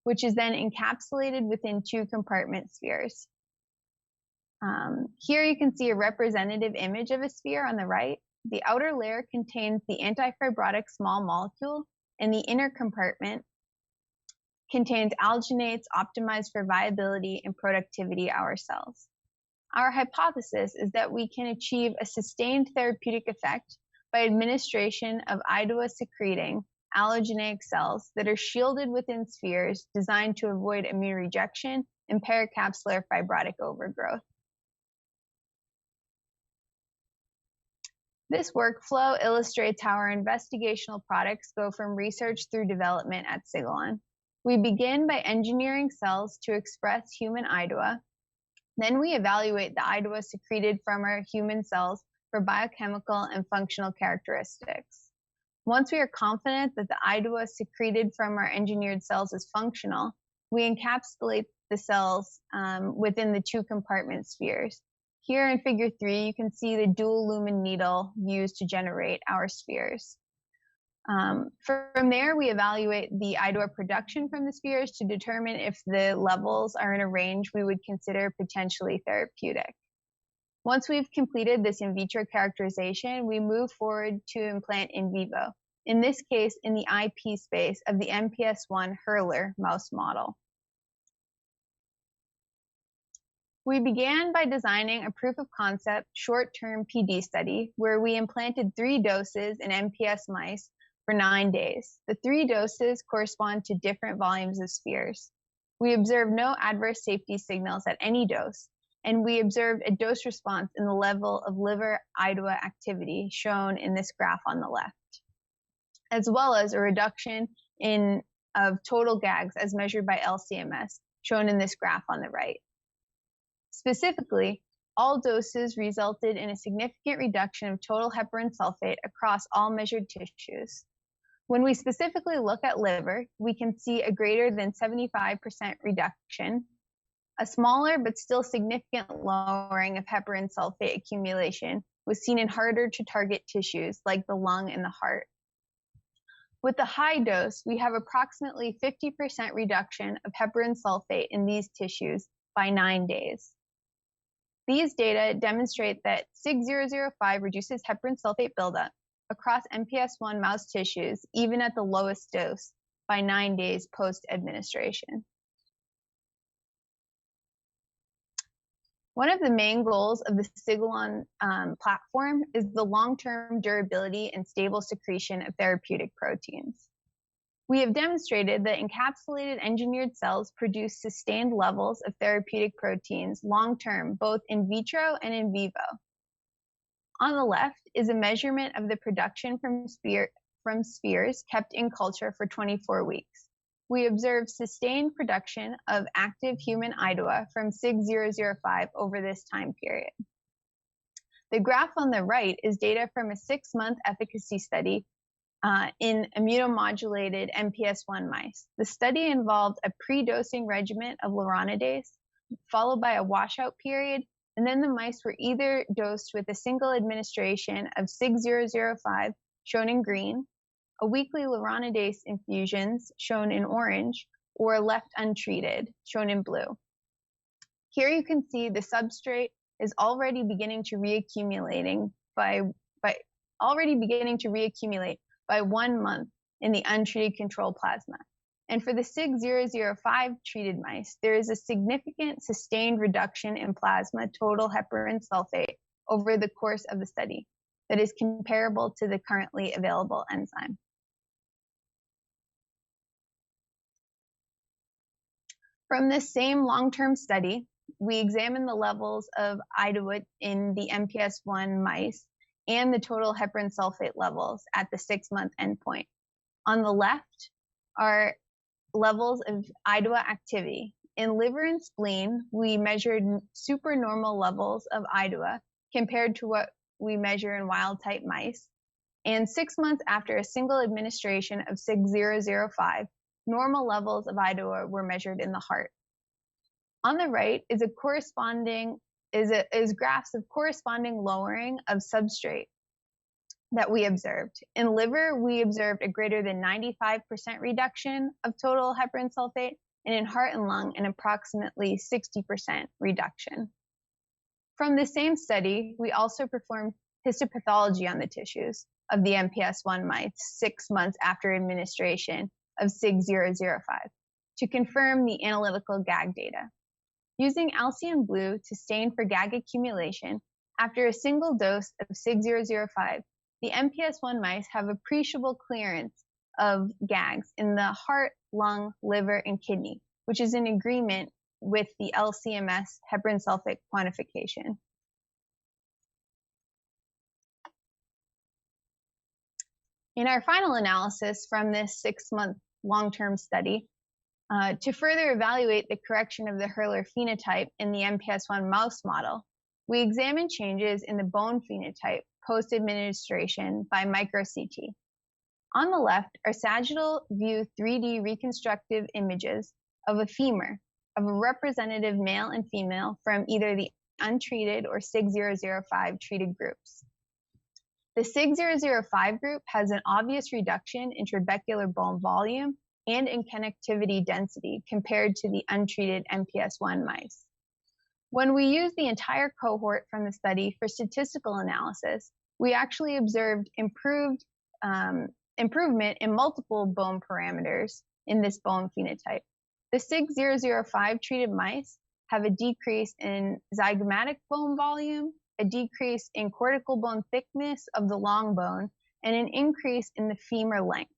which is then encapsulated within two-compartment spheres. Here you can see a representative image of a sphere on the right. The outer layer contains the antifibrotic small molecule, and the inner compartment contains allogeneics optimized for viability and productivity our cells. Our hypothesis is that we can achieve a sustained therapeutic effect by administration of IDUA-secreting allogeneic cells that are shielded within spheres designed to avoid immune rejection and paracapsular fibrotic overgrowth. This workflow illustrates how our investigational products go from research through development at Sigilon. We begin by engineering cells to express human IDUA. Then we evaluate the IDUA secreted from our human cells for biochemical and functional characteristics. Once we are confident that the IDUA secreted from our engineered cells is functional, we encapsulate the cells within the two-compartment spheres. Here in figure 3, you can see the dual lumen needle used to generate our spheres. From there, we evaluate the IDUA production from the spheres to determine if the levels are in a range we would consider potentially therapeutic. Once we've completed this in vitro characterization, we move forward to implant in vivo, in this case in the IP space of the MPS I Hurler mouse model. We began by designing a proof of concept short-term PD study where we implanted 3 doses in MPS mice for 9 days. The 3 doses correspond to different volumes of spheres. We observed no adverse safety signals at any dose, and we observed a dose response in the level of liver IDUA activity shown in this graph on the left, as well as a reduction of total GAGs as measured by LCMS shown in this graph on the right. Specifically, all doses resulted in a significant reduction of total heparan sulfate across all measured tissues. When we specifically look at liver, we can see a greater than 75% reduction. A smaller but still significant lowering of heparan sulfate accumulation was seen in harder to target tissues like the lung and the heart. With the high dose, we have approximately 50% reduction of heparan sulfate in these tissues by 9 days. These data demonstrate that SIG005 reduces heparan sulfate buildup across MPS I mouse tissues, even at the lowest dose, by 9 days post-administration. One of the main goals of the Sigilon platform is the long-term durability and stable secretion of therapeutic proteins. We have demonstrated that encapsulated engineered cells produce sustained levels of therapeutic proteins long-term, both in vitro and in vivo. On the left is a measurement of the production from spheres kept in culture for 24 weeks. We observed sustained production of active human IDUA from SIG005 over this time period. The graph on the right is data from a 6-month efficacy study in immunomodulated MPS I mice. The study involved a pre-dosing regimen of hyaluronidase, followed by a washout period, and then the mice were either dosed with a single administration of SIG005, shown in green, a weekly hyaluronidase infusions, shown in orange, or left untreated, shown in blue. Here you can see the substrate is already beginning to reaccumulate by 1 month in the untreated control plasma. And for the SIG005 treated mice, there is a significant sustained reduction in plasma total heparan sulfate over the course of the study that is comparable to the currently available enzyme. From this same long-term study, we examined the levels of IDUA in the MPS I mice and the total heparan sulfate levels at the 6-month endpoint. On the left are levels of IDUA activity. In liver and spleen, we measured supernormal levels of IDUA compared to what we measure in wild-type mice. And 6 months after a single administration of SIG005, normal levels of IDUA were measured in the heart. On the right is graphs of corresponding lowering of substrate that we observed. In liver, we observed a greater than 95% reduction of total heparan sulfate, and in heart and lung, an approximately 60% reduction. From the same study, we also performed histopathology on the tissues of the MPS I mice 6 months after administration of SIG005 to confirm the analytical GAG data. Using Alcium blue to stain for GAG accumulation, after a single dose of SIG005, the MPS I mice have appreciable clearance of GAGs in the heart, lung, liver, and kidney, which is in agreement with the LCMS heparan sulfate quantification. In our final analysis from this 6-month long-term study, to further evaluate the correction of the Hurler phenotype in the MPS I mouse model, we examined changes in the bone phenotype post-administration by micro-CT. On the left are sagittal view 3D reconstructive images of a femur of a representative male and female from either the untreated or SIG005 treated groups. The SIG005 group has an obvious reduction in trabecular bone volume and in connectivity density compared to the untreated MPS I mice. When we used the entire cohort from the study for statistical analysis, we actually observed improvement in multiple bone parameters in this bone phenotype. The SIG005 treated mice have a decrease in zygomatic bone volume, a decrease in cortical bone thickness of the long bone, and an increase in the femur length.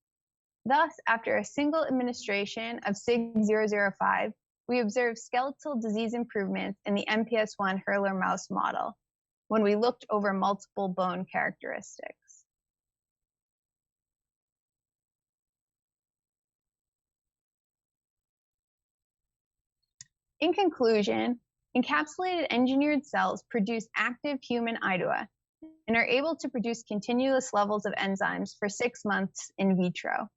Thus, after a single administration of SIG005, we observed skeletal disease improvements in the MPS I Hurler mouse model when we looked over multiple bone characteristics. In conclusion, encapsulated engineered cells produce active human IDUA and are able to produce continuous levels of enzymes for 6 months in vitro.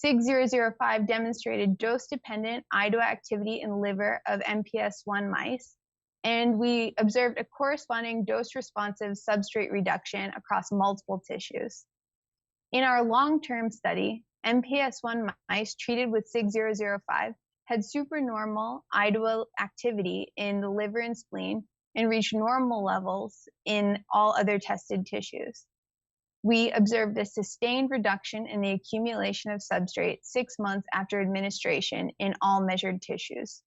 SIG005 demonstrated dose-dependent IDUA activity in liver of MPS I mice, and we observed a corresponding dose-responsive substrate reduction across multiple tissues. In our long-term study, MPS I mice treated with SIG005 had supernormal IDUA activity in the liver and spleen and reached normal levels in all other tested tissues. We observed a sustained reduction in the accumulation of substrate 6 months after administration in all measured tissues.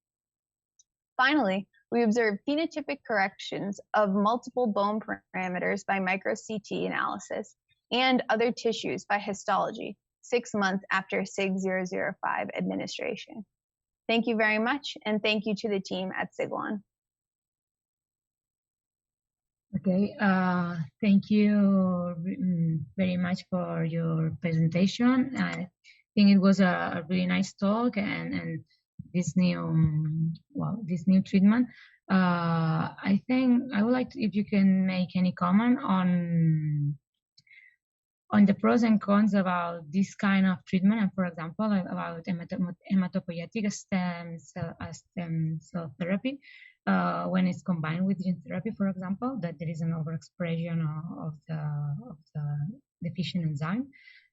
Finally, we observed phenotypic corrections of multiple bone parameters by micro-CT analysis and other tissues by histology 6 months after SIG005 administration. Thank you very much, and thank you to the team at Sigilon. Okay, thank you very much for your presentation. I think it was a really nice talk, and this new treatment. I think I would like to, if you can make any comment on the pros and cons about this kind of treatment, and for example, about hematopoietic stem cell therapy, when it's combined with gene therapy, for example, that there is an overexpression of the deficient enzyme.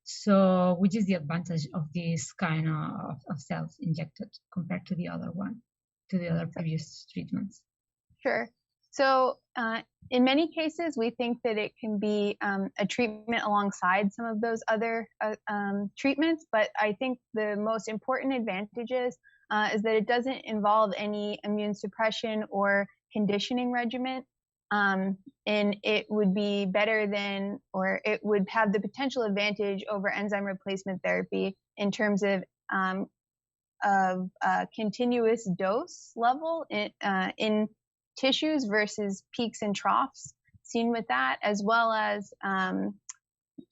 So, which is the advantage of this kind of cells injected compared to the other one, to the other previous treatments? Sure. So in many cases, we think that it can be a treatment alongside some of those other treatments, but I think the most important advantages is that it doesn't involve any immune suppression or conditioning regimen, and it would be better than, or it would have the potential advantage over enzyme replacement therapy in terms of continuous dose level in tissues versus peaks and troughs seen with that, as well as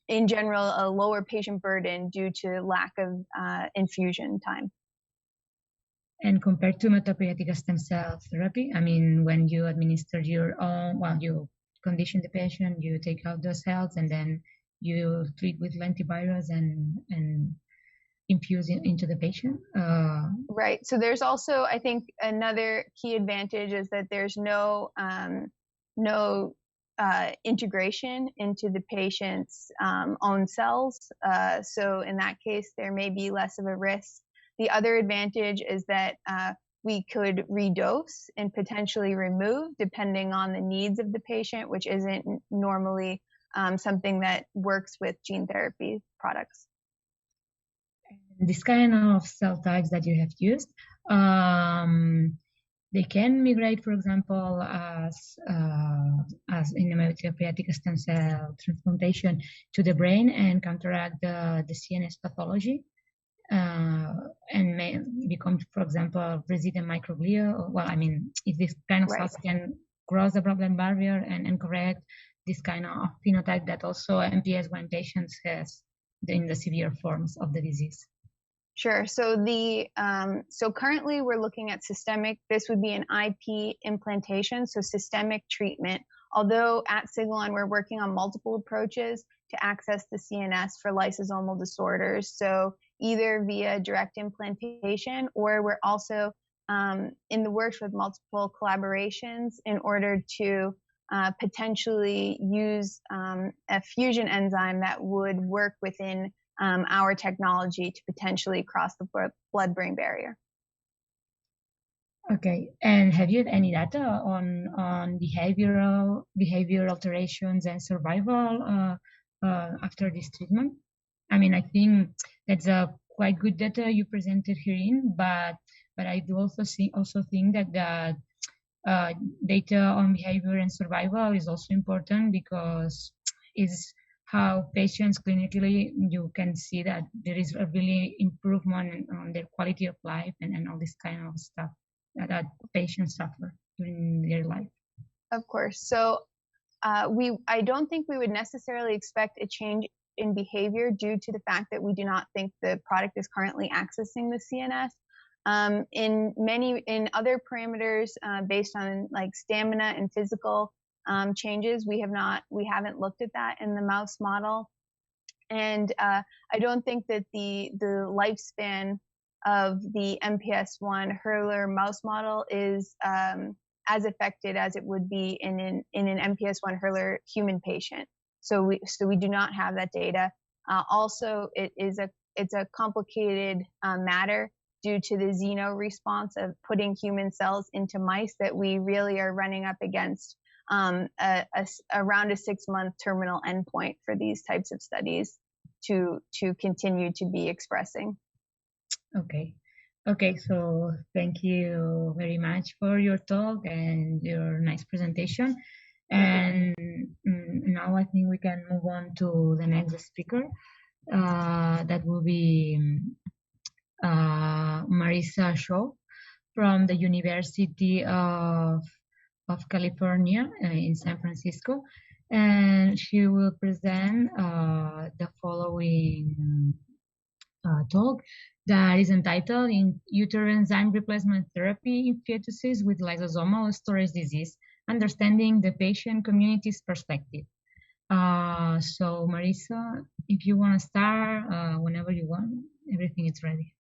in general a lower patient burden due to lack of infusion time. And compared to hematopoietic stem cell therapy, I mean, when you administer your own, well, you condition the patient, you take out those cells, and then you treat with lentivirus and infuse it into the patient. Right. So there's also, I think, another key advantage is that there's no integration into the patient's own cells. So in that case, there may be less of a risk. The other advantage is that we could redose and potentially remove depending on the needs of the patient, which isn't normally something that works with gene therapy products. This kind of cell types that you have used, they can migrate, for example, as in hematopoietic stem cell transplantation to the brain and counteract the CNS pathology, and may become, for example, resident microglia. Well, I mean, if this kind of cells can cross the blood-brain barrier and correct this kind of phenotype that also MPS I patients has in the severe forms of the disease. Sure. So so currently we're looking at systemic. This would be an IP implantation, so systemic treatment. Although at Sigilon we're working on multiple approaches to access the CNS for lysosomal disorders. So either via direct implantation, or we're also in the works with multiple collaborations in order to potentially use a fusion enzyme that would work within our technology to potentially cross the blood-brain barrier. Okay, and have you had any data on behavior alterations and survival after this treatment? I mean, I think that's a quite good data you presented herein, but I do also think that the data on behavior and survival is also important, because it's how patients clinically, you can see that there is a really improvement on their quality of life and all this kind of stuff that patients suffer during their life. Of course. So I don't think we would necessarily expect a change in behavior due to the fact that we do not think the product is currently accessing the CNS. In other parameters based on like stamina and physical changes, we haven't looked at that in the mouse model, and I don't think that the lifespan of the MPS I Hurler mouse model is as affected as it would be in an MPS I Hurler human patient. So we do not have that data. Also, it's a complicated matter due to the xeno response of putting human cells into mice that we really are running up against around a 6-month terminal endpoint for these types of studies to continue to be expressing. Okay, so thank you very much for your talk and your nice presentation. And now I think we can move on to the next speaker. That will be Marisa Shaw from the University of California in San Francisco, and she will present the following talk that is entitled "In Utero Enzyme Replacement Therapy in Fetuses with Lysosomal Storage Disease, Understanding the Patient Community's Perspective." So Marisa, if you want to start, whenever you want, everything is ready.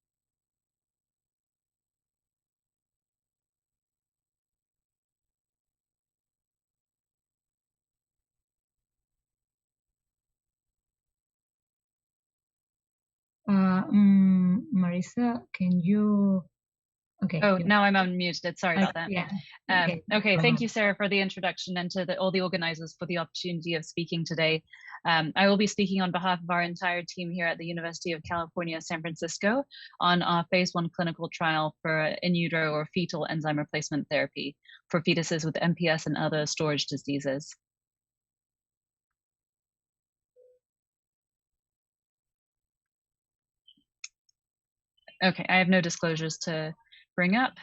Marisa, can you? Okay. Oh, now I'm unmuted. Sorry about that. Yeah. Okay. Thank you, Sarah, for the introduction, and to all the organizers for the opportunity of speaking today. I will be speaking on behalf of our entire team here at the University of California, San Francisco, on our phase 1 clinical trial for in utero or fetal enzyme replacement therapy for fetuses with MPS and other storage diseases. Okay, I have no disclosures to bring up.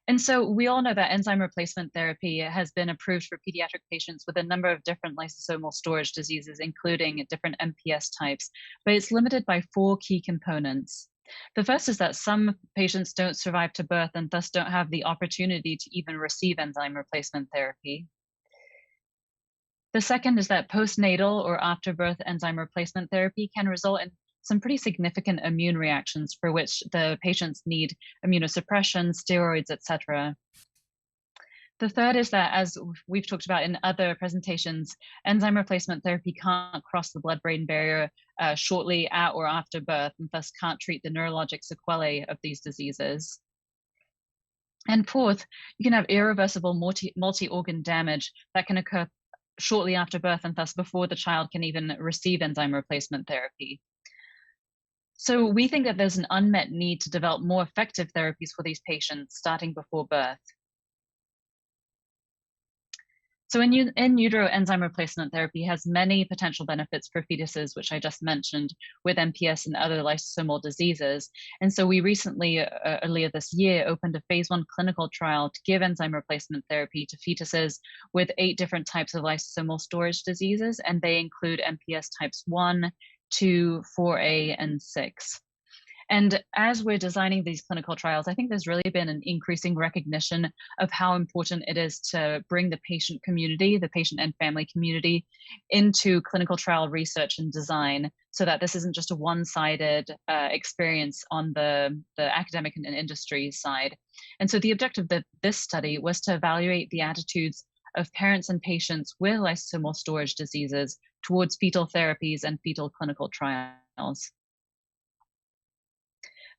And so we all know that enzyme replacement therapy has been approved for pediatric patients with a number of different lysosomal storage diseases, including different MPS types, but it's limited by 4 key components. The first is that some patients don't survive to birth and thus don't have the opportunity to even receive enzyme replacement therapy. The second is that postnatal or after birth enzyme replacement therapy can result in some pretty significant immune reactions for which the patients need immunosuppression, steroids, etc. The third is that, as we've talked about in other presentations, enzyme replacement therapy can't cross the blood-brain barrier shortly at or after birth, and thus can't treat the neurologic sequelae of these diseases. And fourth, you can have irreversible multi-organ damage that can occur shortly after birth and thus before the child can even receive enzyme replacement therapy. So we think that there's an unmet need to develop more effective therapies for these patients starting before birth. So in utero enzyme replacement therapy has many potential benefits for fetuses, which I just mentioned, with MPS and other lysosomal diseases. And so we recently, earlier this year, opened a phase 1 clinical trial to give enzyme replacement therapy to fetuses with 8 different types of lysosomal storage diseases, and they include MPS types 1, 2, 4A, and 6. And as we're designing these clinical trials, I think there's really been an increasing recognition of how important it is to bring the patient community, the patient and family community, into clinical trial research and design, so that this isn't just a one-sided experience on the academic and industry side. And so the objective of this study was to evaluate the attitudes of parents and patients with lysosomal storage diseases towards fetal therapies and fetal clinical trials.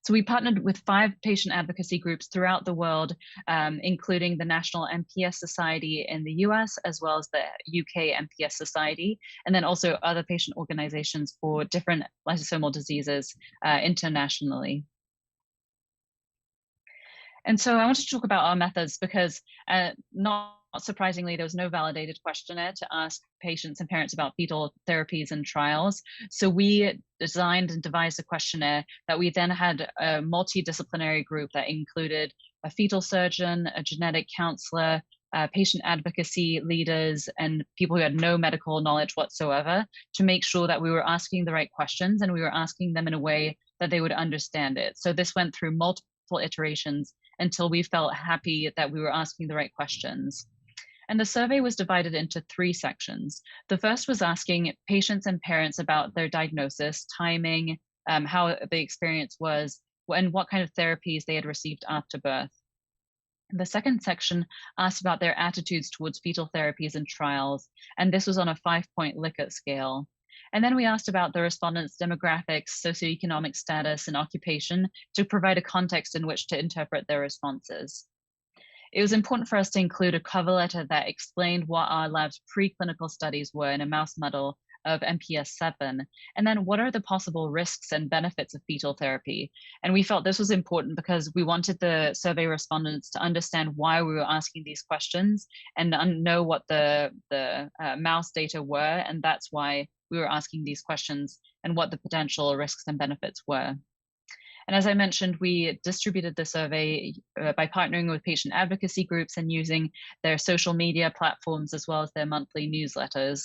So we partnered with 5 patient advocacy groups throughout the world, including the National MPS Society in the US, as well as the UK MPS Society, and then also other patient organizations for different lysosomal diseases internationally. And so I want to talk about our methods because not surprisingly, there was no validated questionnaire to ask patients and parents about fetal therapies and trials. So we designed and devised a questionnaire that we then had a multidisciplinary group that included a fetal surgeon, a genetic counselor, patient advocacy leaders, and people who had no medical knowledge whatsoever to make sure that we were asking the right questions and we were asking them in a way that they would understand it. So this went through multiple iterations until we felt happy that we were asking the right questions. And the survey was divided into 3 sections. The first was asking patients and parents about their diagnosis, timing, how the experience was, and what kind of therapies they had received after birth. The second section asked about their attitudes towards fetal therapies and trials, and this was on a 5-point Likert scale. And then we asked about the respondents' demographics, socioeconomic status, and occupation to provide a context in which to interpret their responses. It was important for us to include a cover letter that explained what our lab's preclinical studies were in a mouse model of MPS 7, and then what are the possible risks and benefits of fetal therapy. And we felt this was important because we wanted the survey respondents to understand why we were asking these questions and know what the mouse data were, and that's why we were asking these questions and what the potential risks and benefits were. And as I mentioned, we distributed the survey by partnering with patient advocacy groups and using their social media platforms as well as their monthly newsletters.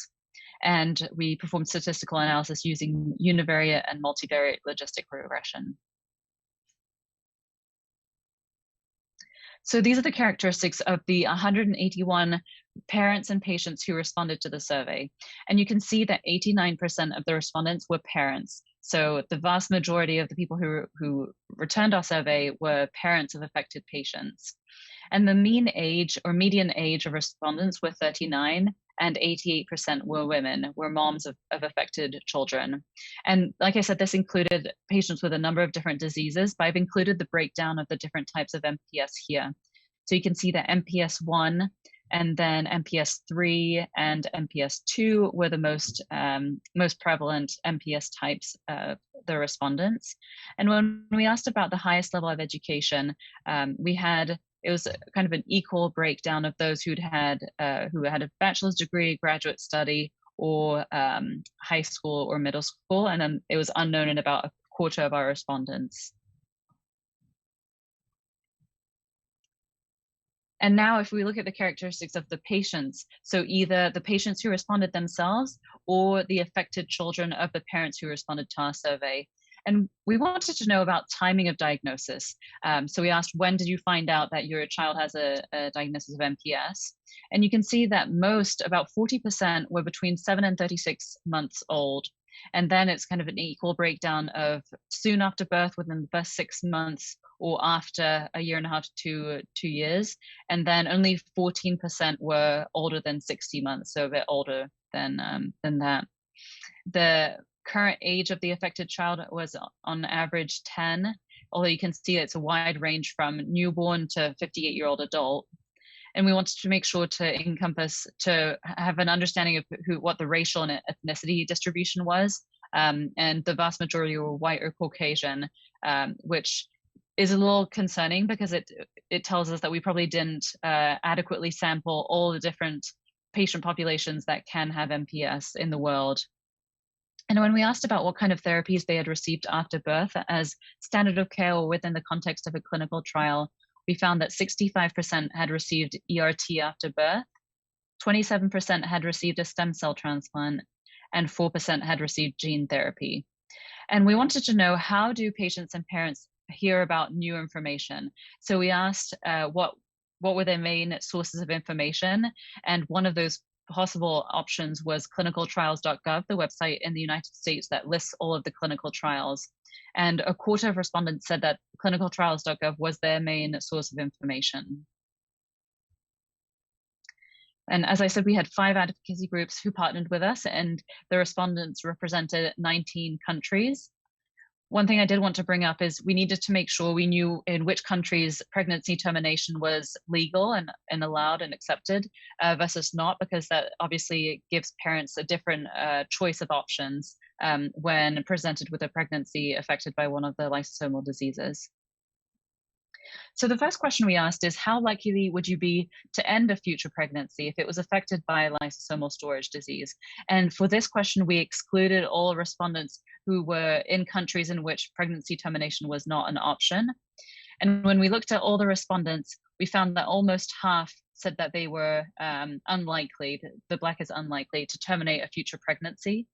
And we performed statistical analysis using univariate and multivariate logistic regression. So these are the characteristics of the 181 parents and patients who responded to the survey. And you can see that 89% of the respondents were parents. So the vast majority of the people who returned our survey were parents of affected patients. And the mean age or median age of respondents were 39, and 88% were women, were moms of affected children. And like I said, this included patients with a number of different diseases, but I've included the breakdown of the different types of MPS here. So you can see that MPS 1 and then MPS 3 and MPS 2 were the most prevalent MPS types of the respondents. And when we asked about the highest level of education, it was kind of an equal breakdown of those who had a bachelor's degree, graduate study, or high school or middle school, and then it was unknown in about a quarter of our respondents. And now if we look at the characteristics of the patients, so either the patients who responded themselves or the affected children of the parents who responded to our survey. And we wanted to know about timing of diagnosis. So we asked, when did you find out that your child has a diagnosis of MPS? And you can see that about 40% were between 7 and 36 months old. And then it's kind of an equal breakdown of soon after birth, within the first 6 months, or after a year and a half to 2 years. And then only 14% were older than 60 months, so a bit older than that. The current age of the affected child was on average 10, although you can see it's a wide range from newborn to 58-year-old adult. And we wanted to make sure to have an understanding of what the racial and ethnicity distribution was. And the vast majority were white or Caucasian, which is a little concerning because it tells us that we probably didn't adequately sample all the different patient populations that can have MPS in the world. And when we asked about what kind of therapies they had received after birth as standard of care or within the context of a clinical trial, we found that 65% had received ERT after birth, 27% had received a stem cell transplant, and 4% had received gene therapy. And we wanted to know, how do patients and parents hear about new information? So we asked what were their main sources of information, and one of those possible options was clinicaltrials.gov, the website in the United States that lists all of the clinical trials. And a quarter of respondents said that clinicaltrials.gov was their main source of information. And as I said, we had 5 advocacy groups who partnered with us, and the respondents represented 19 countries. One thing I did want to bring up is we needed to make sure we knew in which countries pregnancy termination was legal and allowed and accepted versus not, because that obviously gives parents a different choice of options when presented with a pregnancy affected by one of the lysosomal diseases. So the first question we asked is, how likely would you be to end a future pregnancy if it was affected by lysosomal storage disease? And for this question, we excluded all respondents who were in countries in which pregnancy termination was not an option. And when we looked at all the respondents, we found that almost half said that they were unlikely, the Black is unlikely to terminate a future pregnancy.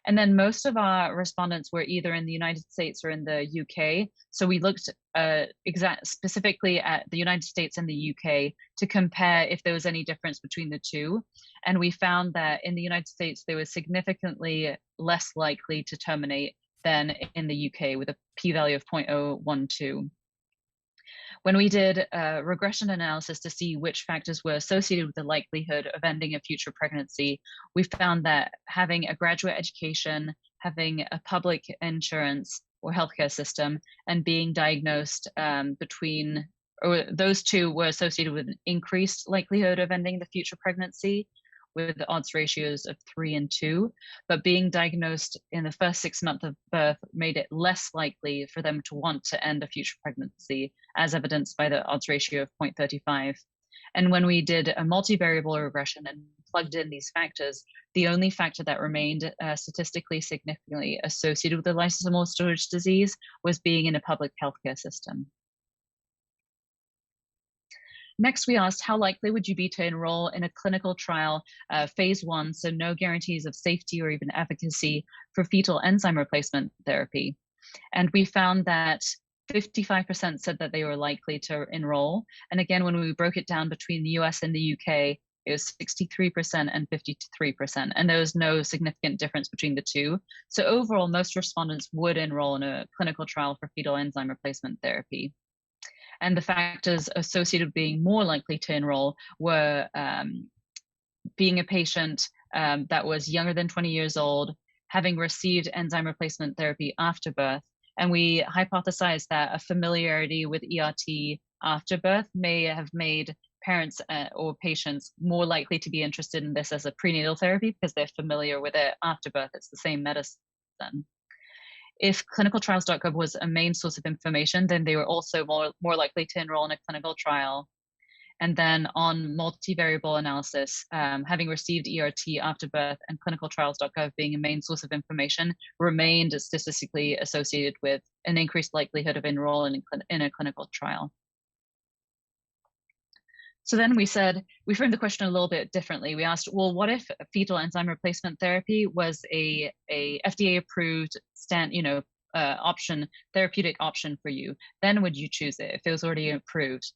And then most of our respondents were either in the United States or in the UK. So we looked specifically at the United States and the UK to compare if there was any difference between the two. And we found that in the United States, they were significantly less likely to terminate than in the UK, with a p-value of 0.012. When we did a regression analysis to see which factors were associated with the likelihood of ending a future pregnancy, we found that having a graduate education, having a public insurance or healthcare system, and being diagnosed those two were associated with an increased likelihood of ending the future pregnancy, with odds ratios of 3 and 2, but being diagnosed in the first 6 months of birth made it less likely for them to want to end a future pregnancy, as evidenced by the odds ratio of 0.35. And when we did a multivariable regression and plugged in these factors, the only factor that remained statistically significantly associated with the lysosomal storage disease was being in a public healthcare system. Next, we asked, how likely would you be to enroll in a clinical trial, phase 1, so no guarantees of safety or even efficacy, for fetal enzyme replacement therapy? And we found that 55% said that they were likely to enroll. And again, when we broke it down between the US and the UK, it was 63% and 53%, and there was no significant difference between the two. So overall, most respondents would enroll in a clinical trial for fetal enzyme replacement therapy. And the factors associated with being more likely to enroll were being a patient that was younger than 20 years old, having received enzyme replacement therapy after birth. And we hypothesized that a familiarity with ERT after birth may have made parents or patients more likely to be interested in this as a prenatal therapy because they're familiar with it after birth. It's the same medicine. If clinicaltrials.gov was a main source of information, then they were also more likely to enroll in a clinical trial. And then on multivariable analysis, having received ERT after birth and clinicaltrials.gov being a main source of information remained statistically associated with an increased likelihood of enrolling in a clinical trial. So then we framed the question a little bit differently. We asked, well, what if fetal enzyme replacement therapy was a FDA-approved therapeutic option for you? Then would you choose it if it was already approved?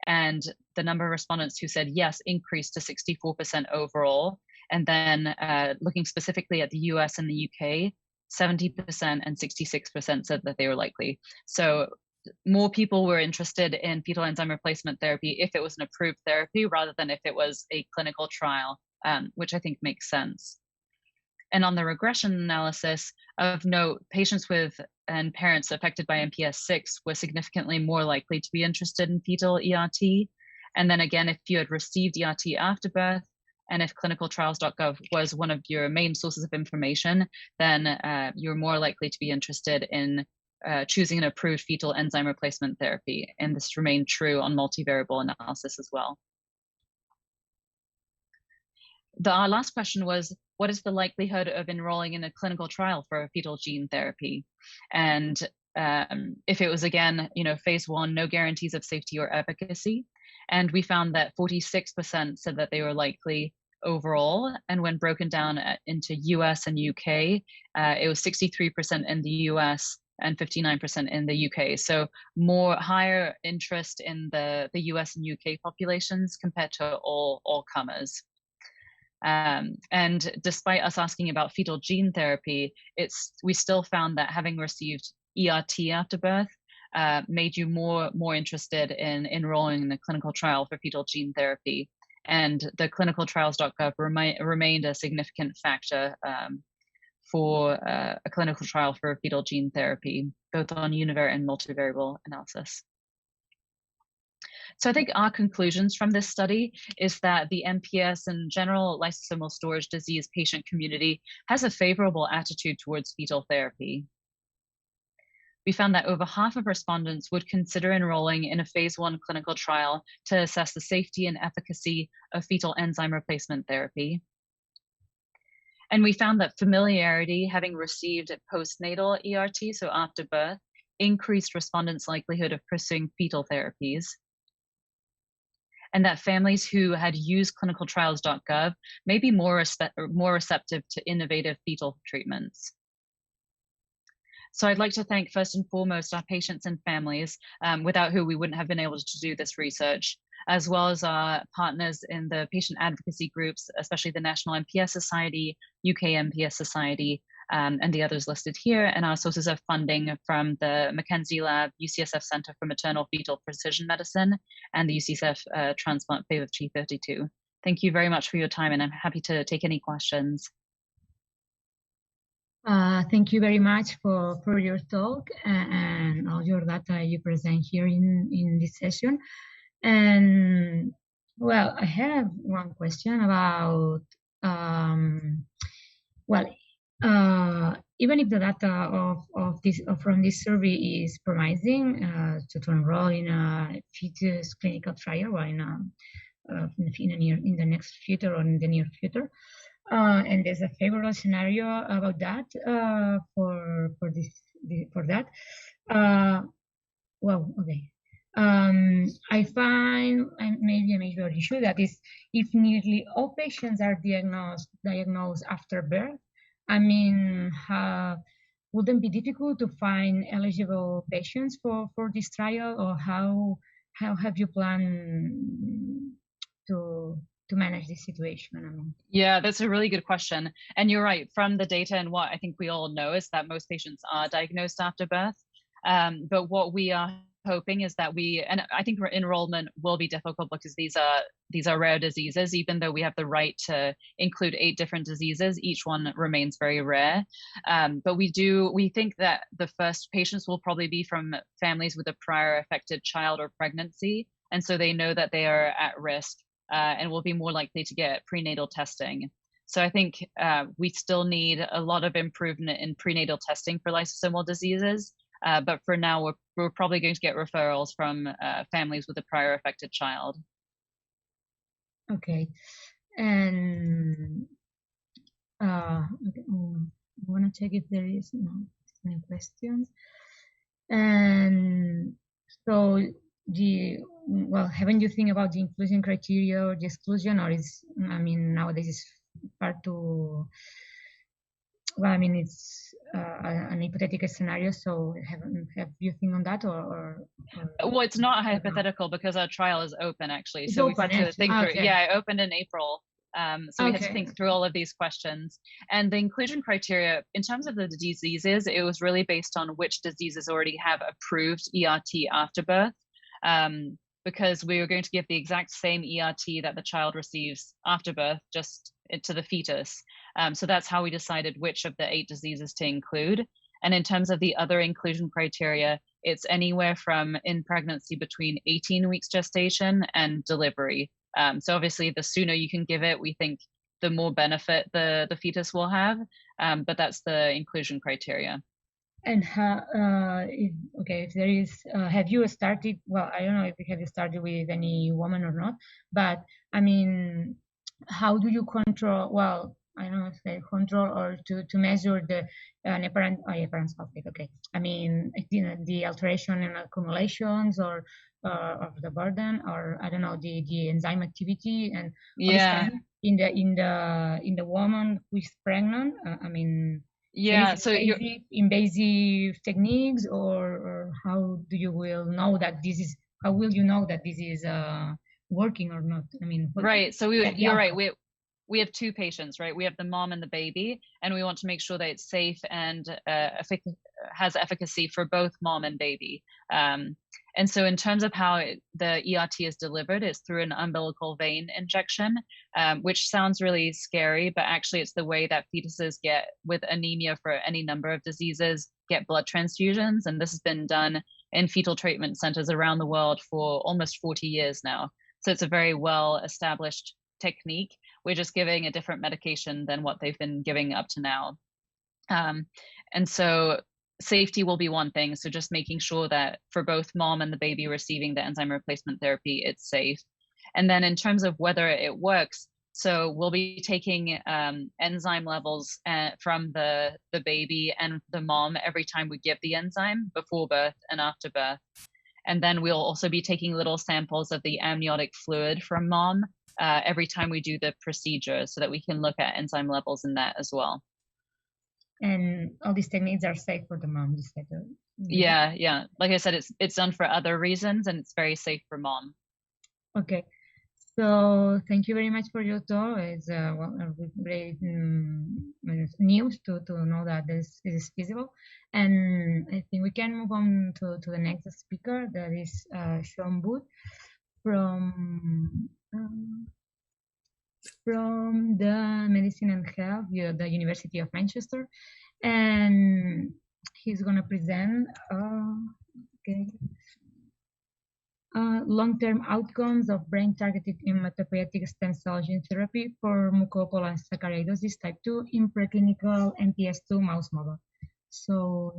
And the number of respondents who said yes increased to 64% overall. And then looking specifically at the US and the UK, 70% and 66% said that they were likely. So more people were interested in fetal enzyme replacement therapy if it was an approved therapy rather than if it was a clinical trial, which I think makes sense. And on the regression analysis of note, patients with and parents affected by MPS VI were significantly more likely to be interested in fetal ERT. And then again, if you had received ERT after birth, and if clinicaltrials.gov was one of your main sources of information, then you're more likely to be interested in choosing an approved fetal enzyme replacement therapy. And this remained true on multivariable analysis as well. Our last question was, what is the likelihood of enrolling in a clinical trial for a fetal gene therapy? And if it was, again, phase 1, no guarantees of safety or efficacy. And we found that 46% said that they were likely overall. And when broken down into US and UK, it was 63% in the US and 59% in the UK. So higher interest in the US and UK populations compared to all comers. And despite us asking about fetal gene therapy, we still found that having received ERT after birth made you more interested in enrolling in the clinical trial for fetal gene therapy. And the clinicaltrials.gov remained a significant factor for a clinical trial for fetal gene therapy, both on univariate and multivariable analysis. So I think our conclusions from this study is that the MPS and general lysosomal storage disease patient community has a favorable attitude towards fetal therapy. We found that over half of respondents would consider enrolling in a phase 1 clinical trial to assess the safety and efficacy of fetal enzyme replacement therapy. And we found that familiarity, having received postnatal ERT, so after birth, increased respondents' likelihood of pursuing fetal therapies. And that families who had used clinicaltrials.gov may be more receptive to innovative fetal treatments. So I'd like to thank first and foremost our patients and families, without who we wouldn't have been able to do this research, as well as our partners in the patient advocacy groups, especially the National MPS Society, UK MPS Society, and the others listed here, and our sources of funding from the Mackenzie Lab, UCSF Center for Maternal Fetal Precision Medicine, and the UCSF Transplant Favor G32. Thank you very much for your time, and I'm happy to take any questions. Thank you very much for your talk and all your data you present here in this session. And well, I have one question about, even if the data from this survey is promising to enroll in a fetus clinical trial or in the next future or in the near future, and there's a favorable scenario about that for that. Well, okay. I find maybe a major issue that is if nearly all patients are diagnosed after birth. I mean, wouldn't be difficult to find eligible patients for this trial, or how have you planned to manage this situation? I mean, yeah, that's a really good question. And you're right, from the data and what I think we all know is that most patients are diagnosed after birth. But what we are hoping is that and I think enrollment will be difficult because these are rare diseases. Even though we have the right to include 8 different diseases, each one remains very rare. But we think that the first patients will probably be from families with a prior affected child or pregnancy. And so they know that they are at risk and will be more likely to get prenatal testing. So I think we still need a lot of improvement in prenatal testing for lysosomal diseases. But for now, we're probably going to get referrals from families with a prior affected child. okay. And I want to check if there is any questions. And so haven't you think about the inclusion criteria or the exclusion, or nowadays it's hard to, it's an hypothetical scenario, so have you think on that, or well, it's not hypothetical because our trial is open, actually. It's so open, we've had to think through. okay. Yeah, it opened in April. So we had to think through all of these questions. And the inclusion criteria, in terms of the diseases, it was really based on which diseases already have approved ERT after birth, because we were going to give the exact same ERT that the child receives after birth, just to the fetus. So that's how we decided which of the 8 diseases to include. And in terms of the other inclusion criteria, it's anywhere from in pregnancy between 18 weeks gestation and delivery. So obviously, the sooner you can give it, we think the more benefit the fetus will have. But that's the inclusion criteria. And if there is, have you started? Well, I don't know if you have started with any woman or not, but I mean, how do you control? Well, I don't know if they control or to measure the apparent sulfate. Okay, I mean, the alteration in accumulations or of the burden, or I don't know, the enzyme activity, and yeah, in the woman who is pregnant. Yeah, so invasive techniques, or how do you will know that this is? How will you know that this is working or not? I mean, right. So you're right. We have 2 patients, right? We have the mom and the baby, and we want to make sure that it's safe and has efficacy for both mom and baby. And so in terms of how the ERT is delivered, it's through an umbilical vein injection, which sounds really scary, but actually it's the way that fetuses get, with anemia for any number of diseases, get blood transfusions. And this has been done in fetal treatment centers around the world for almost 40 years now. So it's a very well established technique. We're just giving a different medication than what they've been giving up to now. And so safety will be one thing. So just making sure that for both mom and the baby receiving the enzyme replacement therapy, it's safe. And then in terms of whether it works, so we'll be taking enzyme levels from the baby and the mom every time we give the enzyme, before birth and after birth. And then we'll also be taking little samples of the amniotic fluid from mom every time we do the procedure, so that we can look at enzyme levels in that as well. And all these techniques are safe for the mom. Yeah. Like I said, it's done for other reasons, and it's very safe for mom. Okay. So thank you very much for your talk. It's great news to know that this is feasible. And I think we can move on to the next speaker, that is Sean Booth from the Medicine and Health, the University of Manchester, and he's going to present long-term outcomes of brain-targeted hematopoietic stem cell gene therapy for mucopolysaccharidosis type 2 in preclinical MPS II mouse model. So,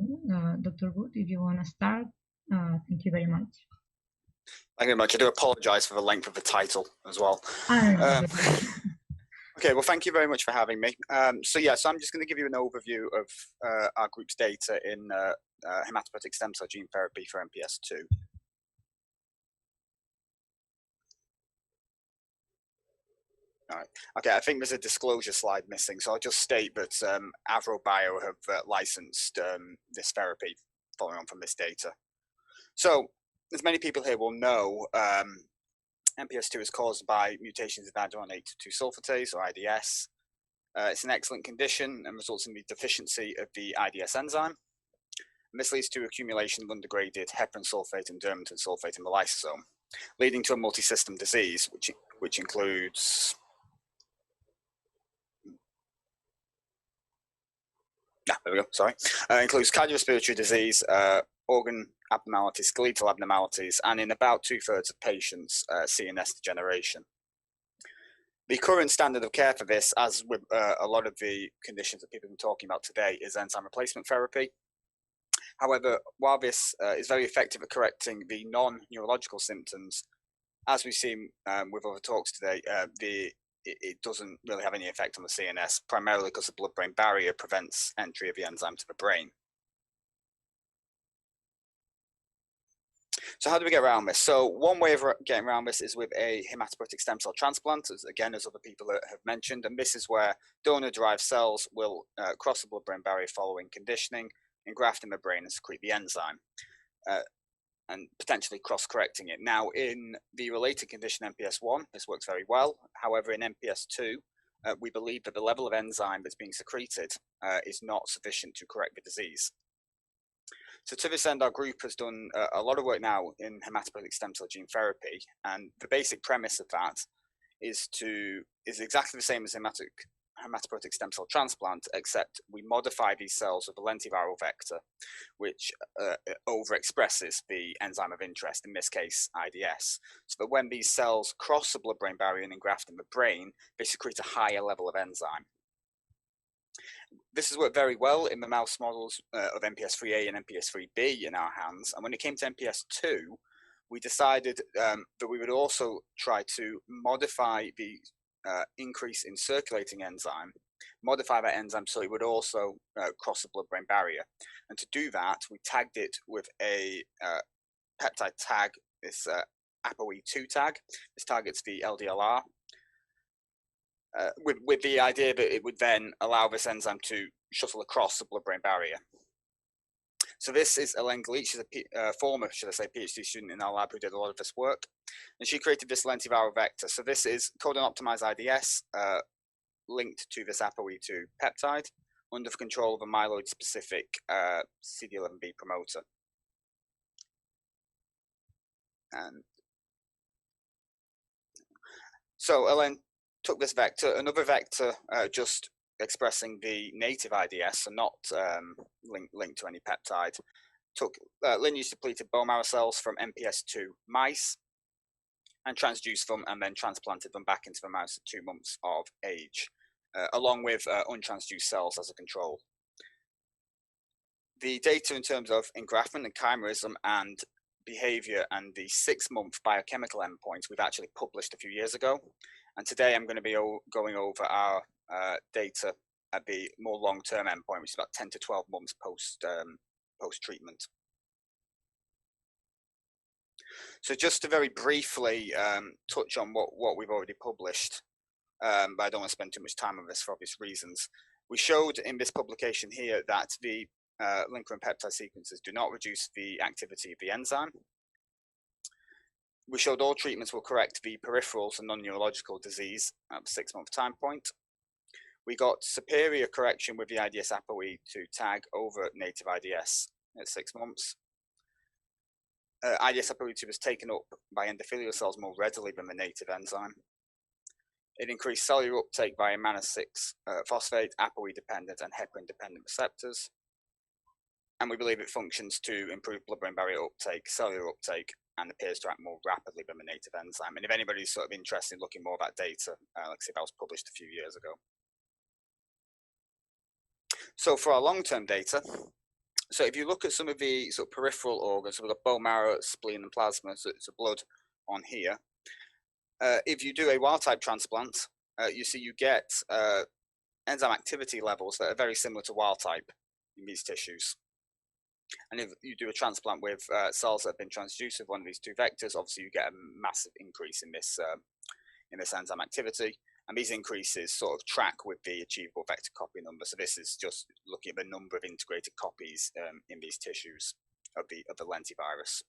Dr. Booth, if you want to start, thank you very much. Thank you very much. I do apologize for the length of the title as well. Okay, well, thank you very much for having me. So I'm just going to give you an overview of our group's data in hematopoietic stem cell gene therapy for MPS II. All right. Okay, I think there's a disclosure slide missing, so I'll just state that AvroBio have licensed this therapy following on from this data. So, as many people here will know, MPS II is caused by mutations in iduronate 2-sulfatase, or IDS. It's an excellent condition and results in the deficiency of the IDS enzyme. And this leads to accumulation of undegraded heparan sulfate and dermatan sulfate in the lysosome, leading to a multi-system disease, which includes there we go, sorry. Includes cardiorespiratory disease, organ abnormalities, skeletal abnormalities, and in about 2/3 of patients, CNS degeneration. The current standard of care for this, as with a lot of the conditions that people have been talking about today, is enzyme replacement therapy. However, while this is very effective at correcting the non-neurological symptoms, as we've seen with other talks today, it doesn't really have any effect on the CNS, primarily because the blood-brain barrier prevents entry of the enzyme to the brain. So how do we get around this? So one way of getting around this is with a hematopoietic stem cell transplant, as other people have mentioned, and this is where donor-derived cells will cross the blood-brain barrier following conditioning, engraft in the brain and secrete the enzyme, and potentially cross-correcting it. Now, in the related condition MPS I, this works very well. However, in MPS II, we believe that the level of enzyme that's being secreted is not sufficient to correct the disease. So to this end, our group has done a lot of work now in hematopoietic stem cell gene therapy, and the basic premise of that is exactly the same as hematopoietic stem cell transplant, except we modify these cells with a lentiviral vector, which overexpresses the enzyme of interest, in this case IDS, so that when these cells cross the blood-brain barrier and engraft in the brain, they secrete a higher level of enzyme. This has worked very well in the mouse models of MPS IIIA and MPS IIIB in our hands, and when it came to MPS II, we decided that we would also try to modify the increase in circulating enzyme, modify that enzyme so it would also cross the blood-brain barrier. And to do that, we tagged it with a peptide tag, this ApoE2 tag. This targets the LDLR, with the idea that it would then allow this enzyme to shuttle across the blood-brain barrier. So this is Elaine Gleach, she's a former, should I say, PhD student in our lab who did a lot of this work. And she created this lentiviral vector. So this is codon-optimized IDS linked to this ApoE2 peptide under the control of a myeloid-specific CD11B promoter. And so Elaine took this vector, another vector just expressing the native IDS, so not linked to any peptide, took lineage depleted bone marrow cells from MPS II mice and transduced them and then transplanted them back into the mouse at 2 months of age, along with untransduced cells as a control. The data in terms of engraftment and chimerism and behavior and the 6-month biochemical endpoints we've actually published a few years ago. And today I'm going to be going over our data at the more long-term endpoint, which is about 10 to 12 months post-treatment. So just to very briefly touch on what we've already published, but I don't want to spend too much time on this for obvious reasons. We showed in this publication here that the linker and peptide sequences do not reduce the activity of the enzyme. We showed all treatments will correct the peripherals and non-neurological disease at the 6-month time point. We got superior correction with the IDS ApoE2 tag over native IDS at 6 months. IDS ApoE2 was taken up by endothelial cells more readily than the native enzyme. It increased cellular uptake via mannose-6 phosphate, ApoE-dependent and heparin-dependent receptors. And we believe it functions to improve blood-brain barrier uptake, cellular uptake, and appears to act more rapidly than the native enzyme. And if anybody's sort of interested in looking more about data, like I said, that was published a few years ago. So for our long-term data, so if you look at some of the sort of peripheral organs, so we've got bone marrow, spleen, and plasma, so it's blood on here. If you do a wild-type transplant, you see you get enzyme activity levels that are very similar to wild-type in these tissues. And if you do a transplant with cells that have been transduced with one of these two vectors, obviously you get a massive increase in this enzyme activity. And these increases sort of track with the achievable vector copy number. So this is just looking at the number of integrated copies in these tissues of the lentivirus.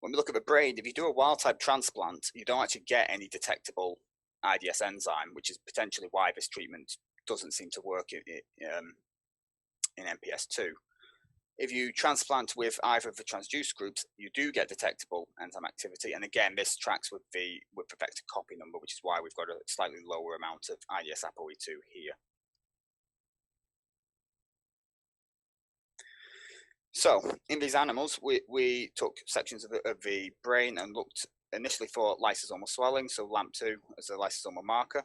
When we look at the brain, if you do a wild-type transplant, you don't actually get any detectable IDS enzyme, which is potentially why this treatment doesn't seem to work in MPS II. If you transplant with either of the transduced groups, you do get detectable enzyme activity, and again, this tracks with the vector copy number, which is why we've got a slightly lower amount of IDS ApoE2 here. So, in these animals, we took sections of the brain and looked initially for lysosomal swelling, so LAMP2 as a lysosomal marker.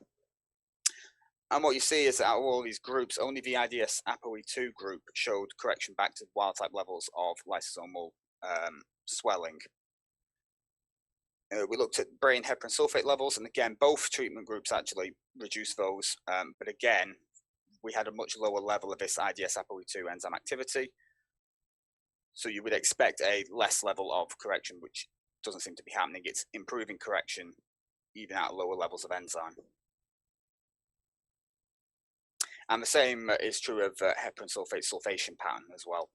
And what you see is that out of all these groups, only the IDS ApoE2 group showed correction back to wild-type levels of lysosomal swelling. We looked at brain heparan sulfate levels, and again, both treatment groups actually reduced those, but again, we had a much lower level of this IDS ApoE2 enzyme activity. So you would expect a less level of correction, which doesn't seem to be happening. It's improving correction even at lower levels of enzyme. And the same is true of heparan sulfate sulfation pattern as well.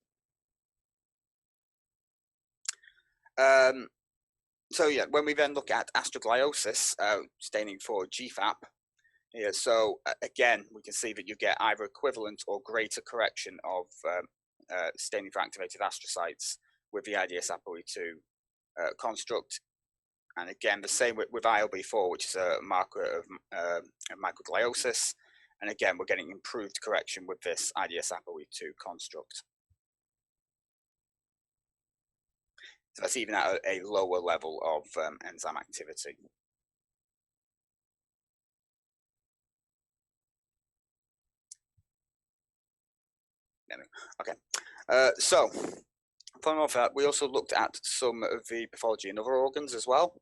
So yeah, when we then look at astrogliosis, staining for GFAP, here, so again, we can see that you get either equivalent or greater correction of staining for activated astrocytes with the IDS ApoE2 construct. And again, the same with ILB4, which is a marker of microgliosis. And again, we're getting improved correction with this IDS ApoE2 construct. So that's even at a lower level of enzyme activity. Okay, so following off that, we also looked at some of the pathology in other organs as well.